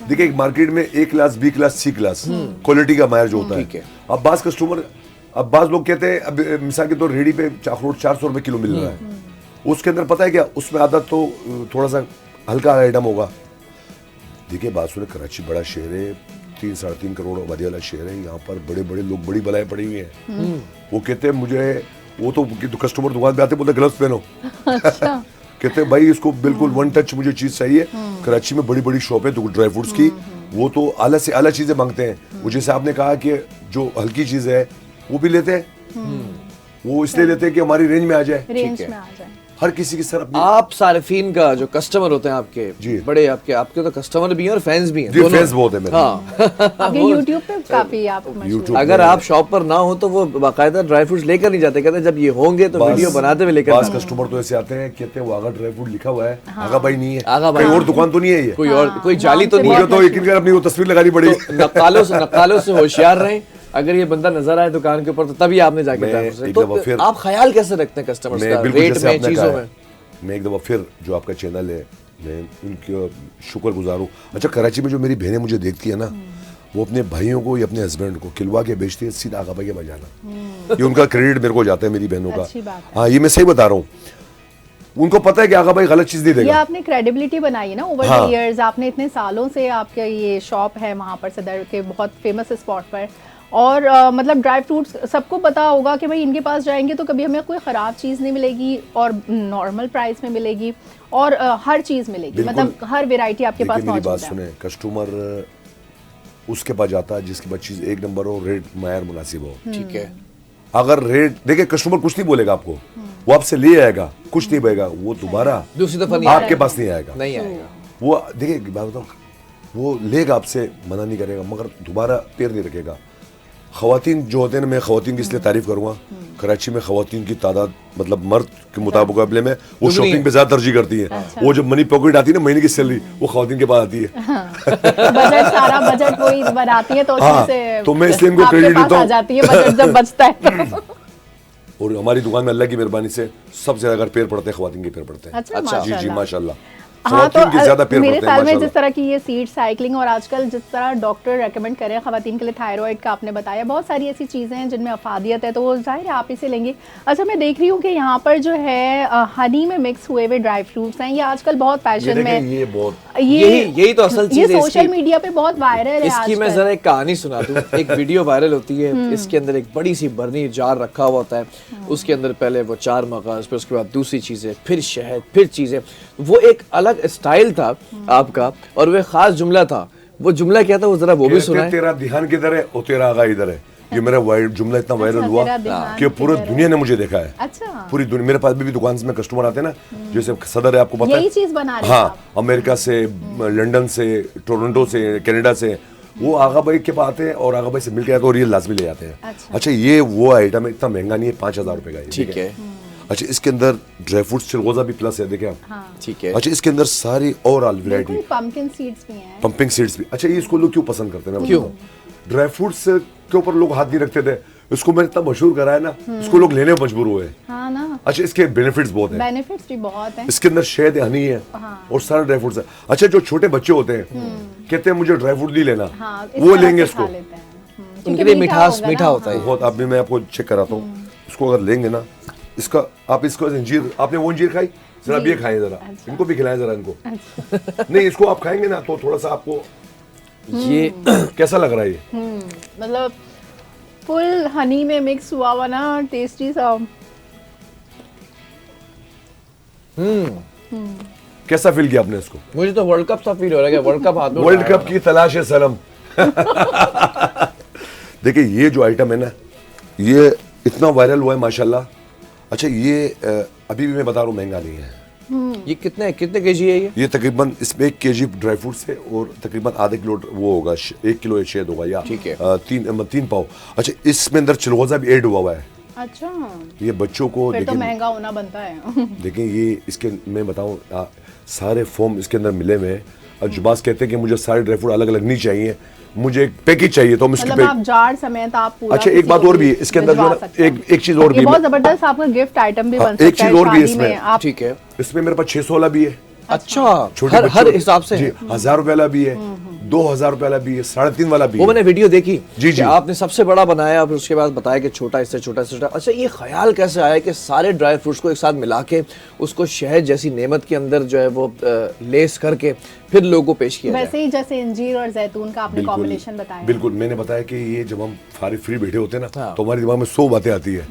देखिए एक मार्केट में ए क्लास, बी क्लास, सी क्लास क्वालिटी का मायर जो होता ठीक है। है। अब बाज कस्टमर, अब बाज लोग कहते हैं, अब मिसाल के तौर रेडी पे अखरोट 400 रुपए किलो मिल रहा है, उसके अंदर पता है क्या, उसमें आधा तो थोड़ा सा हल्का आइटम होगा। देखिए बात सुने, कराची बड़ा शहर है, 3-3.5 करोड़ आबादी वाला शहर है, यहाँ पर बड़े बड़े लोग, बड़ी बलाएं पड़ी हुई हैं। वो कहते हैं मुझे, वो तो कस्टमर दुकान पे आते बोलते ग्लव्स पहनो। कहते हैं भाई इसको बिल्कुल वन टच मुझे चीज चाहिए। कराची में बड़ी बड़ी शॉप है तो ड्राई फ्रूट्स की, वो तो आला से आला चीजें मांगते हैं। वो जैसे आपने कहा कि जो हल्की चीज है वो भी लेते हैं, वो इसलिए लेते हैं कि हमारी रेंज में आ जाए। रेंज में आ जाए। हर किसी की सर अपनी। आप सारिफीन का जो कस्टमर होते हैं आपके जी। बड़े, आपके तो कस्टमर भी हैं और फैंस भी हैं, जी, दोनों फैंस बहुत है मेरे। हाँ अब ये YouTube पे काफी आप मशहूर YouTube अगर आप शॉप पर ना हो तो वो बाकायदा ड्राई फ्रूट्स लेकर नहीं जाते, कहते जब ये होंगे तो वीडियो बनाते हुए लेकर पास जाना। कस्टमर तो ऐसे आते हैं, कहते हैं वो आगा ड्राई फ्रूट लिखा हुआ है, आगा भाई नहीं है, आगा भाई कहीं और दुकान तो नहीं है ये, कोई और कोई जाली तो नहीं मुझे है। तो यकीन कर अपनी वो तस्वीर लगानी पड़ी। तो नक्कालों से होशियार रहें, अगर ये बंदा नजर आए दुकान के ऊपर तो तभी आपने जाके मैं ड्राई फ्रूट्स एक तो दफा फिर- आप ख्याल कैसे रखते हैं कस्टमर्स मैं का बिल्कुल रेट जैसे में, आपने चीजों कहा में? है, मैं एक दफा फिर जो आपका चैनल है, मैं उनके शुक्रगुजार हूँ। अच्छा कराची में जो मेरी बहनें मुझे देखती है ना, वो अपने भाइयों को या अपने हस्बैंड को खिलवा के बेचती है, सीधा आगा भाई के बजाना, ये उनका क्रेडिट मेरे को जाता है मेरी बहनों अच्छी का। बात है। हाँ ये मैं सही बता रहा हूँ, उनको पता है कि आगा भाई गलत चीज नहीं ये देगा। आपने क्रेडिबिलिटी बनाई है ना ओवर हाँ। द इयर्स, आपने इतने सालों से आपका ये शॉप है वहाँ पर सदर के बहुत फेमस स्पॉट पर, और मतलब ड्राई फ्रूट्स सबको पता होगा कि भाई इनके पास जाएंगे तो कभी हमें कोई ख़राब चीज़ नहीं मिलेगी और नॉर्मल प्राइस में मिलेगी और हर चीज़ मिलेगी, बिल्कुल। मतलब हर वैरायटी आपके पास देखिए मेरी बात मौजूद है। सुने, कस्टमर उसके पास जाता है जिसके पास चीज एक नंबर हो, रेट मायर मुनासिब हो। ठीक है। अगर रेट देखिए, कस्टमर कुछ नहीं बोलेगा आपको, वो आपसे ले आएगा, कुछ नहीं बोलेगा, वो दोबारा दूसरी दफा नहीं आपके आएगा। पास नहीं आएगा। नहीं आएगा। वो देखिए बात बताऊं, वो लेगा आपसे, मना नहीं करेगा, मगर दोबारा पैर नहीं रखेगा। खवातीन जो होते हैं ना, मैं खवातीन की इसलिए तारीफ करूंगा, कराची में खवातीन की तादाद मतलब मर्द के मुकाबले में वो शॉपिंग पे ज्यादा तरजीह करती हैं। वो जब मनी पॉकेट आती है ना महीने की सैलरी, वो खवातीन के पास आती है। बजट सारा बजट वही बनाती है तो उसमें हाँ, से तो मैं इसलिए इनको आपके क्रेडिट पास देता आ हूँ। जाती है बजट जब बचता है तो। और हमारी दुकान में अल्लाह की मेहरबानी से सबसे ज्यादा अगर पैर पड़ते हैं खवातीन के पैर पड़ते हैं। अच्छा, जी जी माशाल्लाह। हाँ तो खवातीन के ज्यादा पैर मेरे पड़ते हैं ख्याल में माशाल्लाह। जिस तरह की ये सीड साइकिलिंग और आजकल जिस तरह डॉक्टर रेकमेंड कर रहे हैं खवातीन के लिए, थायराइड का आपने बताया, बहुत सारी ऐसी चीज़ें हैं जिनमें अफादियत है, तो वो जाहिर है आप इसे लेंगे। अच्छा मैं देख रही हूँ कि यहाँ पर जो है हनी में मिक्स हुए हुए ड्राई फ्रूट्स हैं, ये आजकल बहुत फैशन में, ये बहुत यही तो असल ये चीज है सोशल इसकी। मीडिया पे बहुत वायरल है इसकी मैं आजकल। जरा एक कहानी सुना दूं। एक वीडियो वायरल होती है, इसके अंदर एक बड़ी सी बर्नी जार रखा हुआ होता है, उसके अंदर पहले वो 4 मगज, फिर उसके बाद दूसरी चीजें, फिर शहद, फिर चीजें। वो एक अलग स्टाइल था आपका और वो खास जुमला था। वो जुमला क्या था वो जरा वो भी कहते सुनाए। तेरा ध्यान किधर है और तेरा आगा इधर है। ये मेरा जुमला इतना वायरल हुआ तेरा ध्यान कि पूरी किधर है। दुनिया ने मुझे देखा है। अच्छा पूरी दुनिया, मेरे पास भी दुकान में कस्टमर आते हैं ना, जैसे सदर है आपको पता है, यही चीज बना रहे हैं हाँ, आप। अमेरिका से, लंदन से, टोरंटो से, कनाडा से, वो आगा भाई के पास आते हैं और आगा भाई से मिलके आते हैं और ये लाजमी ले जाते हैं। अच्छा ये वो आइटम है, इतना महंगा नहीं है, 5000 रुपए का है। ठीक है, अच्छा इसके अंदर ड्राई फ्रूट चिलगोजा भी प्लस है, देखें आप। ठीक है। अच्छा इसके अंदर सारी और वैरायटी, पंपकिन सीड्स भी हैं। पंपिंग सीड्स भी। अच्छा ये इसको लोग क्यों पसंद करते हैं ना, क्यों? ड्राई फ्रूट्स के ऊपर लोग हाथ नहीं रखते थे, इसको मैंने इतना मशहूर करा है ना, इसको लोग लेने में मजबूर हुए। हाँ ना, अच्छा इसके बेनिफिट्स बहुत हैं, बेनिफिट्स भी बहुत हैं। इसके अंदर शहद है, हनी है और सारे ड्राई फ्रूट्स है। अच्छा जो छोटे बच्चे होते हैं कहते हैं मुझे ड्राई फ्रूट नहीं लेना, हाँ, इस वो तरह लेंगे से खा इसको, लेते हैं। उनके क्योंकि लिए मिठास होगा मीठा ना, होता है। बहुत। आप भी मैं आपको चेक कराता हूँ, इसको अगर लेंगे ना, इसका आप इसको अंजीर, आपने वो अंजीर खाई, जरा अब ये खाएं, जरा इनको भी खिलाएं जरा इनको। नहीं इसको आप खाएंगे ना तो थोड़ा सा आपको ये कैसा लग रहा है ये? मतलब फुल हनी में मिक्स हुआ हुआ ना, टेस्टी सा। कैसा फील किया आपने इसको? मुझे तो वर्ल्ड कप सा फील हो रहा है कि वर्ल्ड कप हाथ में वर्ल्ड उठाया कप की तलाश है सनम। देखिए ये जो आइटम है ना, ये इतना वायरल हुआ है माशाल्लाह। अच्छा ये अभी भी मैं बता रहा हूँ महंगा नहीं है। ये कितने कितने केजी है ये? ये तकरीबन इसमें 1 केजी ड्राई फ्रूट्स है और तकरीबन आधे किलो वो होगा, 1 किलो शेद होगा या ठीक है। 3 पाव। अच्छा इसमें अंदर चिलगोजा भी ऐड हुआ है। अच्छा, ये बच्चों को फिर तो लेकिन महंगा होना बनता है। देखिए ये इसके मैं बताऊं सारे फॉर्म इसके अंदर मिले हुए हैं। और जुबास कहते हैं कि मुझे सारे ड्राई फ्रूट अलग अलग नहीं चाहिए, मुझे एक पैकेज चाहिए, तो हम इसकी मतलब आप जार समेत आप पूरा अच्छा एक बात और भी है इसके अंदर जो है एक चीज और भी ये है। बहुत जबरदस्त आपका गिफ्ट आइटम भी हाँ, बन सकता है एक चीज और भी है शादी इसमें। में आप। ठीक है, इसमें मेरे पास 600 वाला भी है, अच्छा छोटे हर बच्चों हिसाब से जी, है। 1000 रुपए वाला भी है, 2000 रुपए वाला भी है, 3.5 वाला भी वो है। मैंने वीडियो देखी जी, कि जी। आपने सबसे बड़ा बनाया, फिर उसके बाद बताया कि छोटा इससे छोटा इससे छोटा। अच्छा ये ख्याल कैसे आया कि सारे ड्राई फ्रूट्स को एक साथ मिला के उसको शहद जैसी नेमत के अंदर जो है वो लेस करके फिर लोगों को पेश किया जाए? वैसे ही जैसे इंजीर और जैतून का आपने कॉम्बिनेशन बताया। बिल्कुल मैंने बताया कि ये जब हम सारे फ्री बैठे होते हैं ना, हाँ। तो हमारे दिमाग में 100 बातें आती है,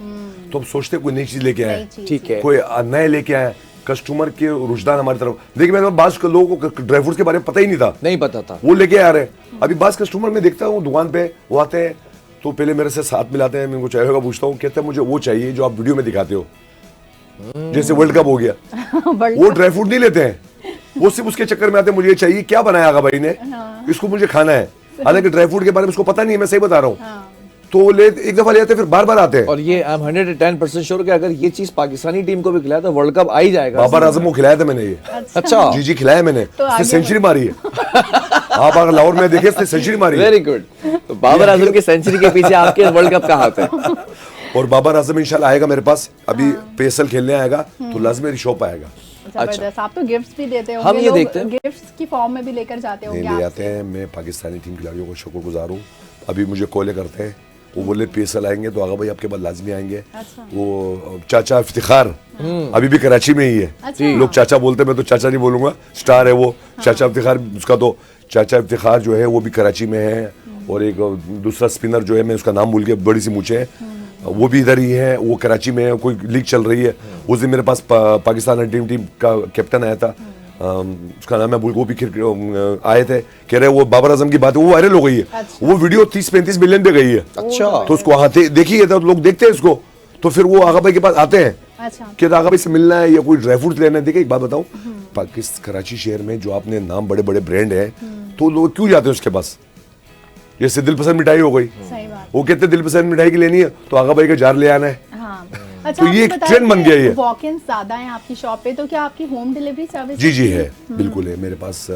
तो हम सोचते हैं कोई नई चीज लेके आए, ठीक है। कोई नए लेके आए, कस्टमर के रुझान हमारी तरफ। देखिए मैंने बास लोगों को ड्राई फ्रूट्स के बारे में पता ही नहीं था, नहीं पता था। वो लेके आ रहे हैं। अभी बास कस्टमर में देखता हूँ दुकान पे वो आते हैं तो पहले मेरे से साथ मिलाते हैं, मैं उनको चाय होगा पूछता हूँ, कहते हैं मुझे वो चाहिए जो आप वीडियो में दिखाते हो, जैसे वर्ल्ड कप हो गया। वो ड्राई फ्रूट नहीं लेते हैं, वो सिर्फ उसके चक्कर में आते हैं, मुझे ये चाहिए, क्या बनाया आगा भाई ने, इसको मुझे खाना है। हालांकि ड्राई फ्रूट के बारे में उसको पता नहीं है, मैं सही बता रहा हूँ। तो वो ले एक दफा ले आते फिर बार बार आते हैं। और ये आई एम 110% श्योर कि अगर ये चीज पाकिस्तानी टीम को भी खिलाया तो वर्ल्ड कप आ ही जाएगा। बाबर आजम को खिलाया था मैंने ये। अच्छा जी खिलाया मैंने, तो उसने आगे सेंचुरी मारी है। आप अगर लाहौर में देखे उसने सेंचुरी मारी है। Very good. तो बाबर आजम की सेंचुरी के पीछे आपके वर्ल्ड कप का हाथ है। और बाबर आजम इंशाल्लाह आएगा मेरे पास, अभी पेसल खेलने आएगा तो लाजमी मेरी शॉप आएगा। जबरदस्त। आप तो गिफ्ट्स भी देते हो, हम ये देखते हैं। गिफ्ट्स की फॉर्म में भी लेकर जाते नहीं होंगे ले आप। आते हैं, मैं पाकिस्तानी टीम खिलाड़ियों को शुक्रगुजार हूँ। अभी मुझे कॉलें करते हैं, वो बोले पेसल आएंगे तो आगा भाई आपके बाद लाजमी आएंगे। अच्छा। वो चाचा इफ्तिखार अभी भी कराची में ही है। अच्छा। लोग चाचा बोलते हैं, मैं तो चाचा नहीं बोलूंगा, स्टार है वो चाचा इफ्तिखार। उसका तो चाचा इफ्तिखार जो है वो भी कराची में है, और एक दूसरा स्पिनर जो है मैं उसका नाम भूल गया, बड़ी सी मूछें हैं, वो भी इधर ही है, वो कराची में है, कोई लीग चल रही है। उस दिन मेरे पास पाकिस्तान टीम का कैप्टन आया था, उसका नाम है, वो भी आए थे, कह रहे वो बाबर आजम की बात है, वो वायरल हो गई है। अच्छा। वो वीडियो 30-35 मिलियन पे गई है। अच्छा। तो उसको देखिए तो लोग देखते हैं इसको, तो फिर वो आगा भाई के पास आते हैं अच्छा। कि आगा भाई से मिलना है या कोई ड्राई फ्रूट लेना है। देखिए एक बात बताऊं, पाकिस्तान कराची शहर में जो आपने नाम बड़े बड़े ब्रांड है, तो लोग क्यों जाते हैं उसके पास? जैसे दिलपसंद मिठाई हो गई, सही बात। वो कहते हैं दिलपसंद मिठाई की लेनी है तो आगा भाई का जार ले आना है। हाँ। अच्छा, तो ये आपने एक बताया ट्रेंड बन कि गया ये। वॉक-इन्स ज्यादा हैं आपकी शॉप पे, तो क्या आपकी होम डिलीवरी सर्विस? जी है, बिल्कुल है मेरे पास।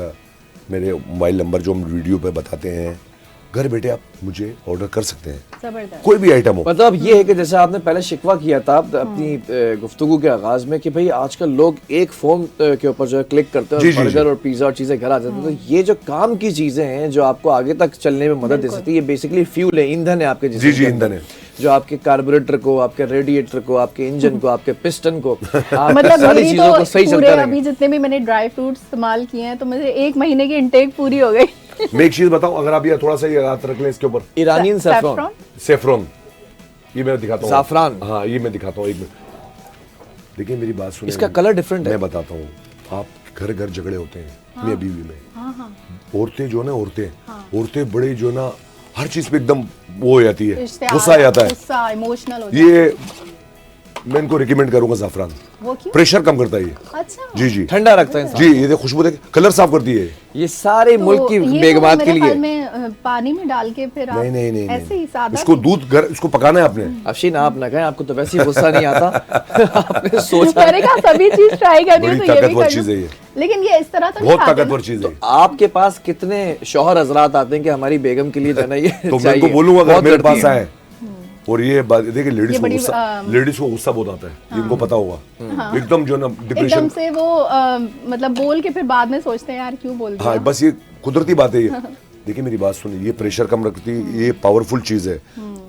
मेरे मोबाइल नंबर जो हम वीडियो पे बताते हैं, घर बैठे आप मुझे ऑर्डर कर सकते हैं, जबरदस्त। कोई भी आइटम हो। मतलब ये है कि जैसे आपने पहले शिकवा किया था अपनी गुफ्तगू के आगाज में कि भाई आजकल लोग एक फोन के ऊपर जो है क्लिक करते हैं जी, और जी, बर्गर जी। और पिज्जा और चीजें घर आ जाती हैं। तो ये जो काम की चीजें हैं जो आपको आगे तक चलने में मदद दे सकती है, ये बेसिकली फ्यूल है, ईंधन है आपके जिस्म जी, के अंदर, ईंधन है। जो आपके कार्बोरेटर को, आपके रेडिएटर को, आपके इंजन को, आपके पिस्टन को, मतलब सारी मेरी चीजों को तो सही पूरे चलता अभी रहेगा। जितने भी मैंने ड्राई फ्रूट्स इस्तेमाल किए हैं तो मुझे 1 महीने की इनटेक पूरी हो गई। मैं एक चीज बताऊं, अगर आप ये थोड़ा सा ये हाथ रख लें इसके ऊपर, ईरानियन सैफरॉन, Saffron? सेफ्रॉन, ये मैं दिखाता हूँ। ज़ाफ़रान। हाँ ये मैं दिखाता हूँ, एक मिनट देखिए मेरी बात सुनिए। इसका कलर डिफरेंट है। मैं बताता हूँ, आप घर घर झगड़े होते हैं मियां बीवी में, औरतें जो है ना, औरतें बड़े जो है ना, हर चीज पे एकदम वो हो जाती है, इश्तिहार, गुस्सा आ जाता है। गुस्सा, इमोशनल हो जाता ये मैं इनको रिकमेंड करूंगा ज़ाफ़रान, है। वो क्यों? प्रेशर कम करता है ये। अच्छा। जी ठंडा रखता है इंसान। जी, ये देख खुशबू देख, कलर साफ करती है। ये सारे तो मुल्क की ये बेगमात तो के मेरे लिए ख्याल में पानी में डाल के फिर आप नहीं ऐसे ही सादा इसको दूध इसको पकाना है आपने। अफशीन आप ना कहें, आपको तो वैसे ही गुस्सा नहीं आता। आपने सोचा मैंने कहा सभी चीज ट्राई करनी है बड़ी तो ये भी ताकतवर कर चीज है लूं। ये, लेकिन ये इस तरह तो नहीं बहुत खाते ना। ताकतवर चीज है ये। आपके पास कितने शौहर हजरात आते हैं कि हमारी बेगम के लिए जो है ना ये तो मैं चाहिए, इनको बोलूंगा अगर बहुत मेरे करती पास हैं। आए, और ये बात देखिए लेडीज ये को बड़ी, गुस्सा, लेडीज को गुस्सा बहुत आता है, ये इनको पता होगा, एकदम जो ना एकदम डिप्रेशन। से वो मतलब बोल के फिर बाद में सोचते हैं यार क्यों बोल दिया। हाँ बस ये कुदरती बात है ये। देखिए मेरी बात सुनिए, ये प्रेशर कम रखती है, ये पावरफुल चीज है,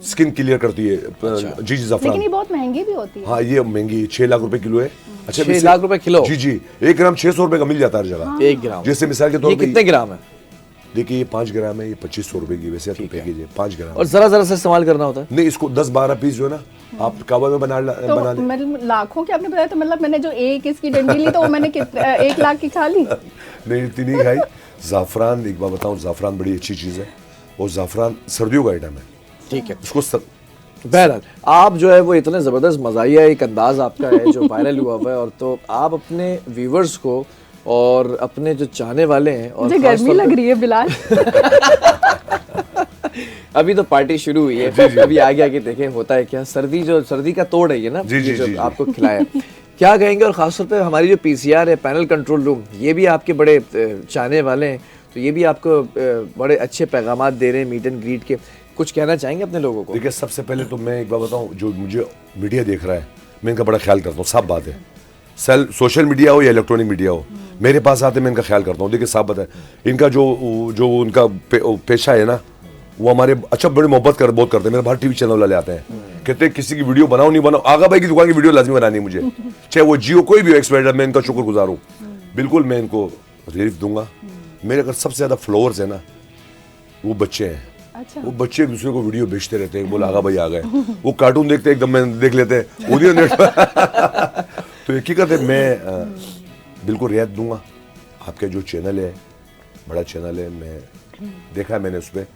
स्किन क्लियर करती है। जी लेकिन ज़ाफ़रान, ये बहुत महंगी भी होती है। हाँ ये महंगी 6 लाख रुपए किलो है। अच्छा 6 लाख रुपए किलो? जी 1 ग्राम 600 रुपए का मिल जाता है हर जगह। 1 ग्राम जैसे मिसाल के ये तौर पे कितने ग्राम है? देखिए ये 5 ग्राम है, ये 2500 रुपए की वैसे तो पैकेज है 5 ग्राम। और जरा जरा से इस्तेमाल करना होता है। नहीं इसको 10-12 पीस जो है ना आप काबा में बना तो ले। मतलब लाखों के आपने बताया, तो मतलब मैंने जो एक इसकी डंडी ली तो वो मैंने 1 लाख की खा ली। नहीं इतनी नहीं खाई। ज़ाफ़रान एक बार बताऊं, ज़ाफ़रान बड़ी अच्छी चीज़ है। और ज़ाफ़रान सर्दियों का आइटम है। ठीक है। उसको बहरहाल आप जो है वो इतने ज़बरदस्त मज़ाहिया एक अंदाज़ आपका है जो वायरल हुआ हुआ है, और तो आप अपने व्यूवर्स को और अपने जो चाहने वाले हैं, और मुझे खास गर्मी तौर पे- लग रही है बिलाल। अभी तो पार्टी शुरू हुई है, अभी आगे आगे देखें होता है क्या। सर्दी का तोड़ है ये ना, जी, ये जी, जो जी, जी। आपको खिलाया क्या कहेंगे। और खासतौर पे हमारी जो पीसीआर है, पैनल कंट्रोल रूम, ये भी आपके बड़े चाहने वाले हैं, तो ये भी आपको बड़े अच्छे पैगाम दे रहे हैं मीट एंड ग्रीट के। कुछ कहना चाहेंगे अपने लोगों को? देखिए, सबसे पहले तो मैं एक बात बताऊं, जो मुझे मीडिया देख रहा है मैं इनका बड़ा ख्याल करता हूँ, साफ बात है। सोशल मीडिया हो या इलेक्ट्रॉनिक मीडिया हो, मेरे पास आते मैं इनका ख्याल करता हूँ। देखिए साफ बात है, इनका जो उनका पेशा है ना, वो हमारे अच्छा बड़ी मोहब्बत बहुत करते हैं। मेरे बाहर टीवी चैनल वाले आते हैं, कहते हैं किसी की वीडियो बनाओ नहीं बनाओ, आगा भाई की दुकान की वीडियो लाजमी बनानी है मुझे, चाहे वो जियो कोई भी हो एक्सपर्ट है, मैं इनका शुक्रगुजार हूँ। बिल्कुल मैं इनको रिलीफ दूंगा। मेरे अगर सबसे ज्यादा फॉलोअर्स है ना, वो बच्चे हैं। अच्छा। वो बच्चे एक दूसरे को वीडियो भेजते रहते हैं, बोला आगा भाई आ गए, वो कार्टून देखते हैं, एकदम मैं देख लेते हैं वो नेट तो हकीकत है मैं बिल्कुल रियायत दूंगा। आपका जो चैनल है बड़ा चैनल है, मैं देखा है मैंने उस पर,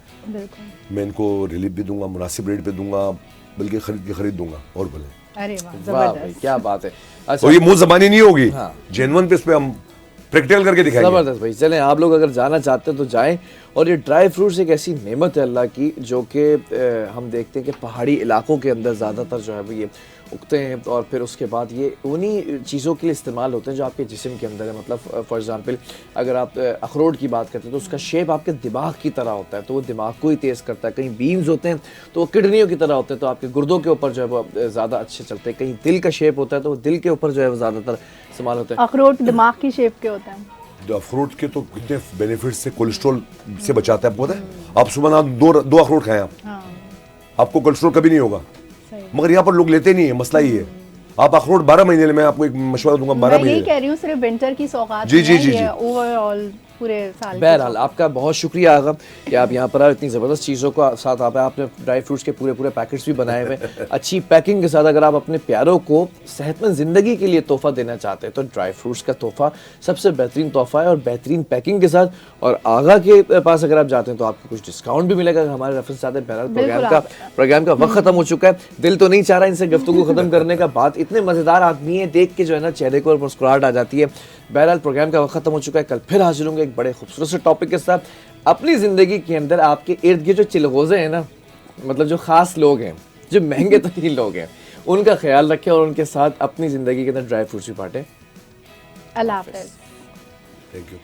मैं इनको रिलीफ भी दूंगा, मुनासिब रेट पे दूंगा, बल्कि खरीद दूंगा और बोले। अरे वाह, वाह भाई, जबरदस्त। क्या बात है। तो अच्छा, ये मुंह जबानी नहीं होगी, हाँ। जेन्युइन पे इस पे हम प्रैक्टिकल करके दिखाएंगे। ज़बरदस्त भाई। चलें, आप लोग अगर जाना चाहते हैं तो जाएं। और ये ड्राई फ्रूट्स एक ऐसी नेमत है अल्लाह की, जो कि हम देखते हैं कि पहाड़ी इलाकों के अंदर ज़्यादातर जो है वो ये उगते हैं, और फिर उसके बाद ये उन्हीं चीज़ों के लिए इस्तेमाल होते हैं जो आपके जिस्म के अंदर है। मतलब फॉर एग्ज़ाम्पल अगर आप अखरोट की बात करते हैं तो उसका शेप आपके दिमाग की तरह होता है, तो वो दिमाग को ही तेज़ करता है। कहीं बीन्स होते हैं तो वो किडनियों की तरह होते हैं, तो आपके गुर्दों के ऊपर जो है वो ज़्यादा अच्छे चलते हैं। कहीं दिल का शेप होता है तो वो दिल के ऊपर जो है वो ज़्यादातर इस्तेमाल होता है। अखरोट दिमाग की शेप के होते हैं। अखरोट के तो कितने बेनिफिट्स से, कोलेस्ट्रॉल से बचाता है, आपको पता है? आप सुबह ना दो अखरोट खाएं आपको कोलेस्ट्रॉल कभी नहीं होगा। मगर यहाँ पर लोग लेते नहीं है, मसला ही है। आप अखरोट 12 महीने, मैं आपको एक मशवरा दूंगा, 12 मैं यही महीने। कह रही हूँ, सिर्फ विंटर की सौगात जी, जी, नहीं है, जी, ये जी। ओवरऑल पूरे साल की बहरहाल आपका बहुत शुक्रिया आगा कि आप यहाँ पर आए, इतनी ज़बरदस्त चीज़ों का साथ आप आपने ड्राई फ्रूट्स के पूरे पैकेट्स भी बनाए हुए अच्छी पैकिंग के साथ। अगर आप अपने प्यारों को सेहतमंद ज़िंदगी के लिए तोहफ़ा देना चाहते हैं तो ड्राई फ्रूट्स का तोहफ़ा सबसे बेहतरीन तोहफ़ा है, और बेहतरीन पैकिंग के साथ। और आगा के पास अगर आप जाते हैं तो आपको कुछ डिस्काउंट भी मिलेगा अगर हमारे रेफरेंस चाहते हैं। बहरहाल प्रोग्राम का वक्त ख़त्म हो चुका है, दिल तो नहीं चाह रहा इनसे गुफ्तगू ख़त्म करने का। बात इतने मज़ेदार आदमी है, देख के जो है ना चेहरे को मुस्कुराहट आ जाती है। बहरहाल प्रोग्राम का वक्त खत्म हो चुका है, कल फिर हाजिर होंगे एक बड़े खूबसूरत से टॉपिक के साथ। अपनी ज़िंदगी के अंदर आपके इर्द गिर्द जो चिलगोज़े हैं ना, मतलब जो ख़ास लोग हैं, जो महंगे तरीन लोग हैं, उनका ख्याल रखें और उनके साथ अपनी ज़िंदगी के अंदर ड्राई फ्रूट्स भी बांटें। अल्लाह हाफ़िज़। Thank you.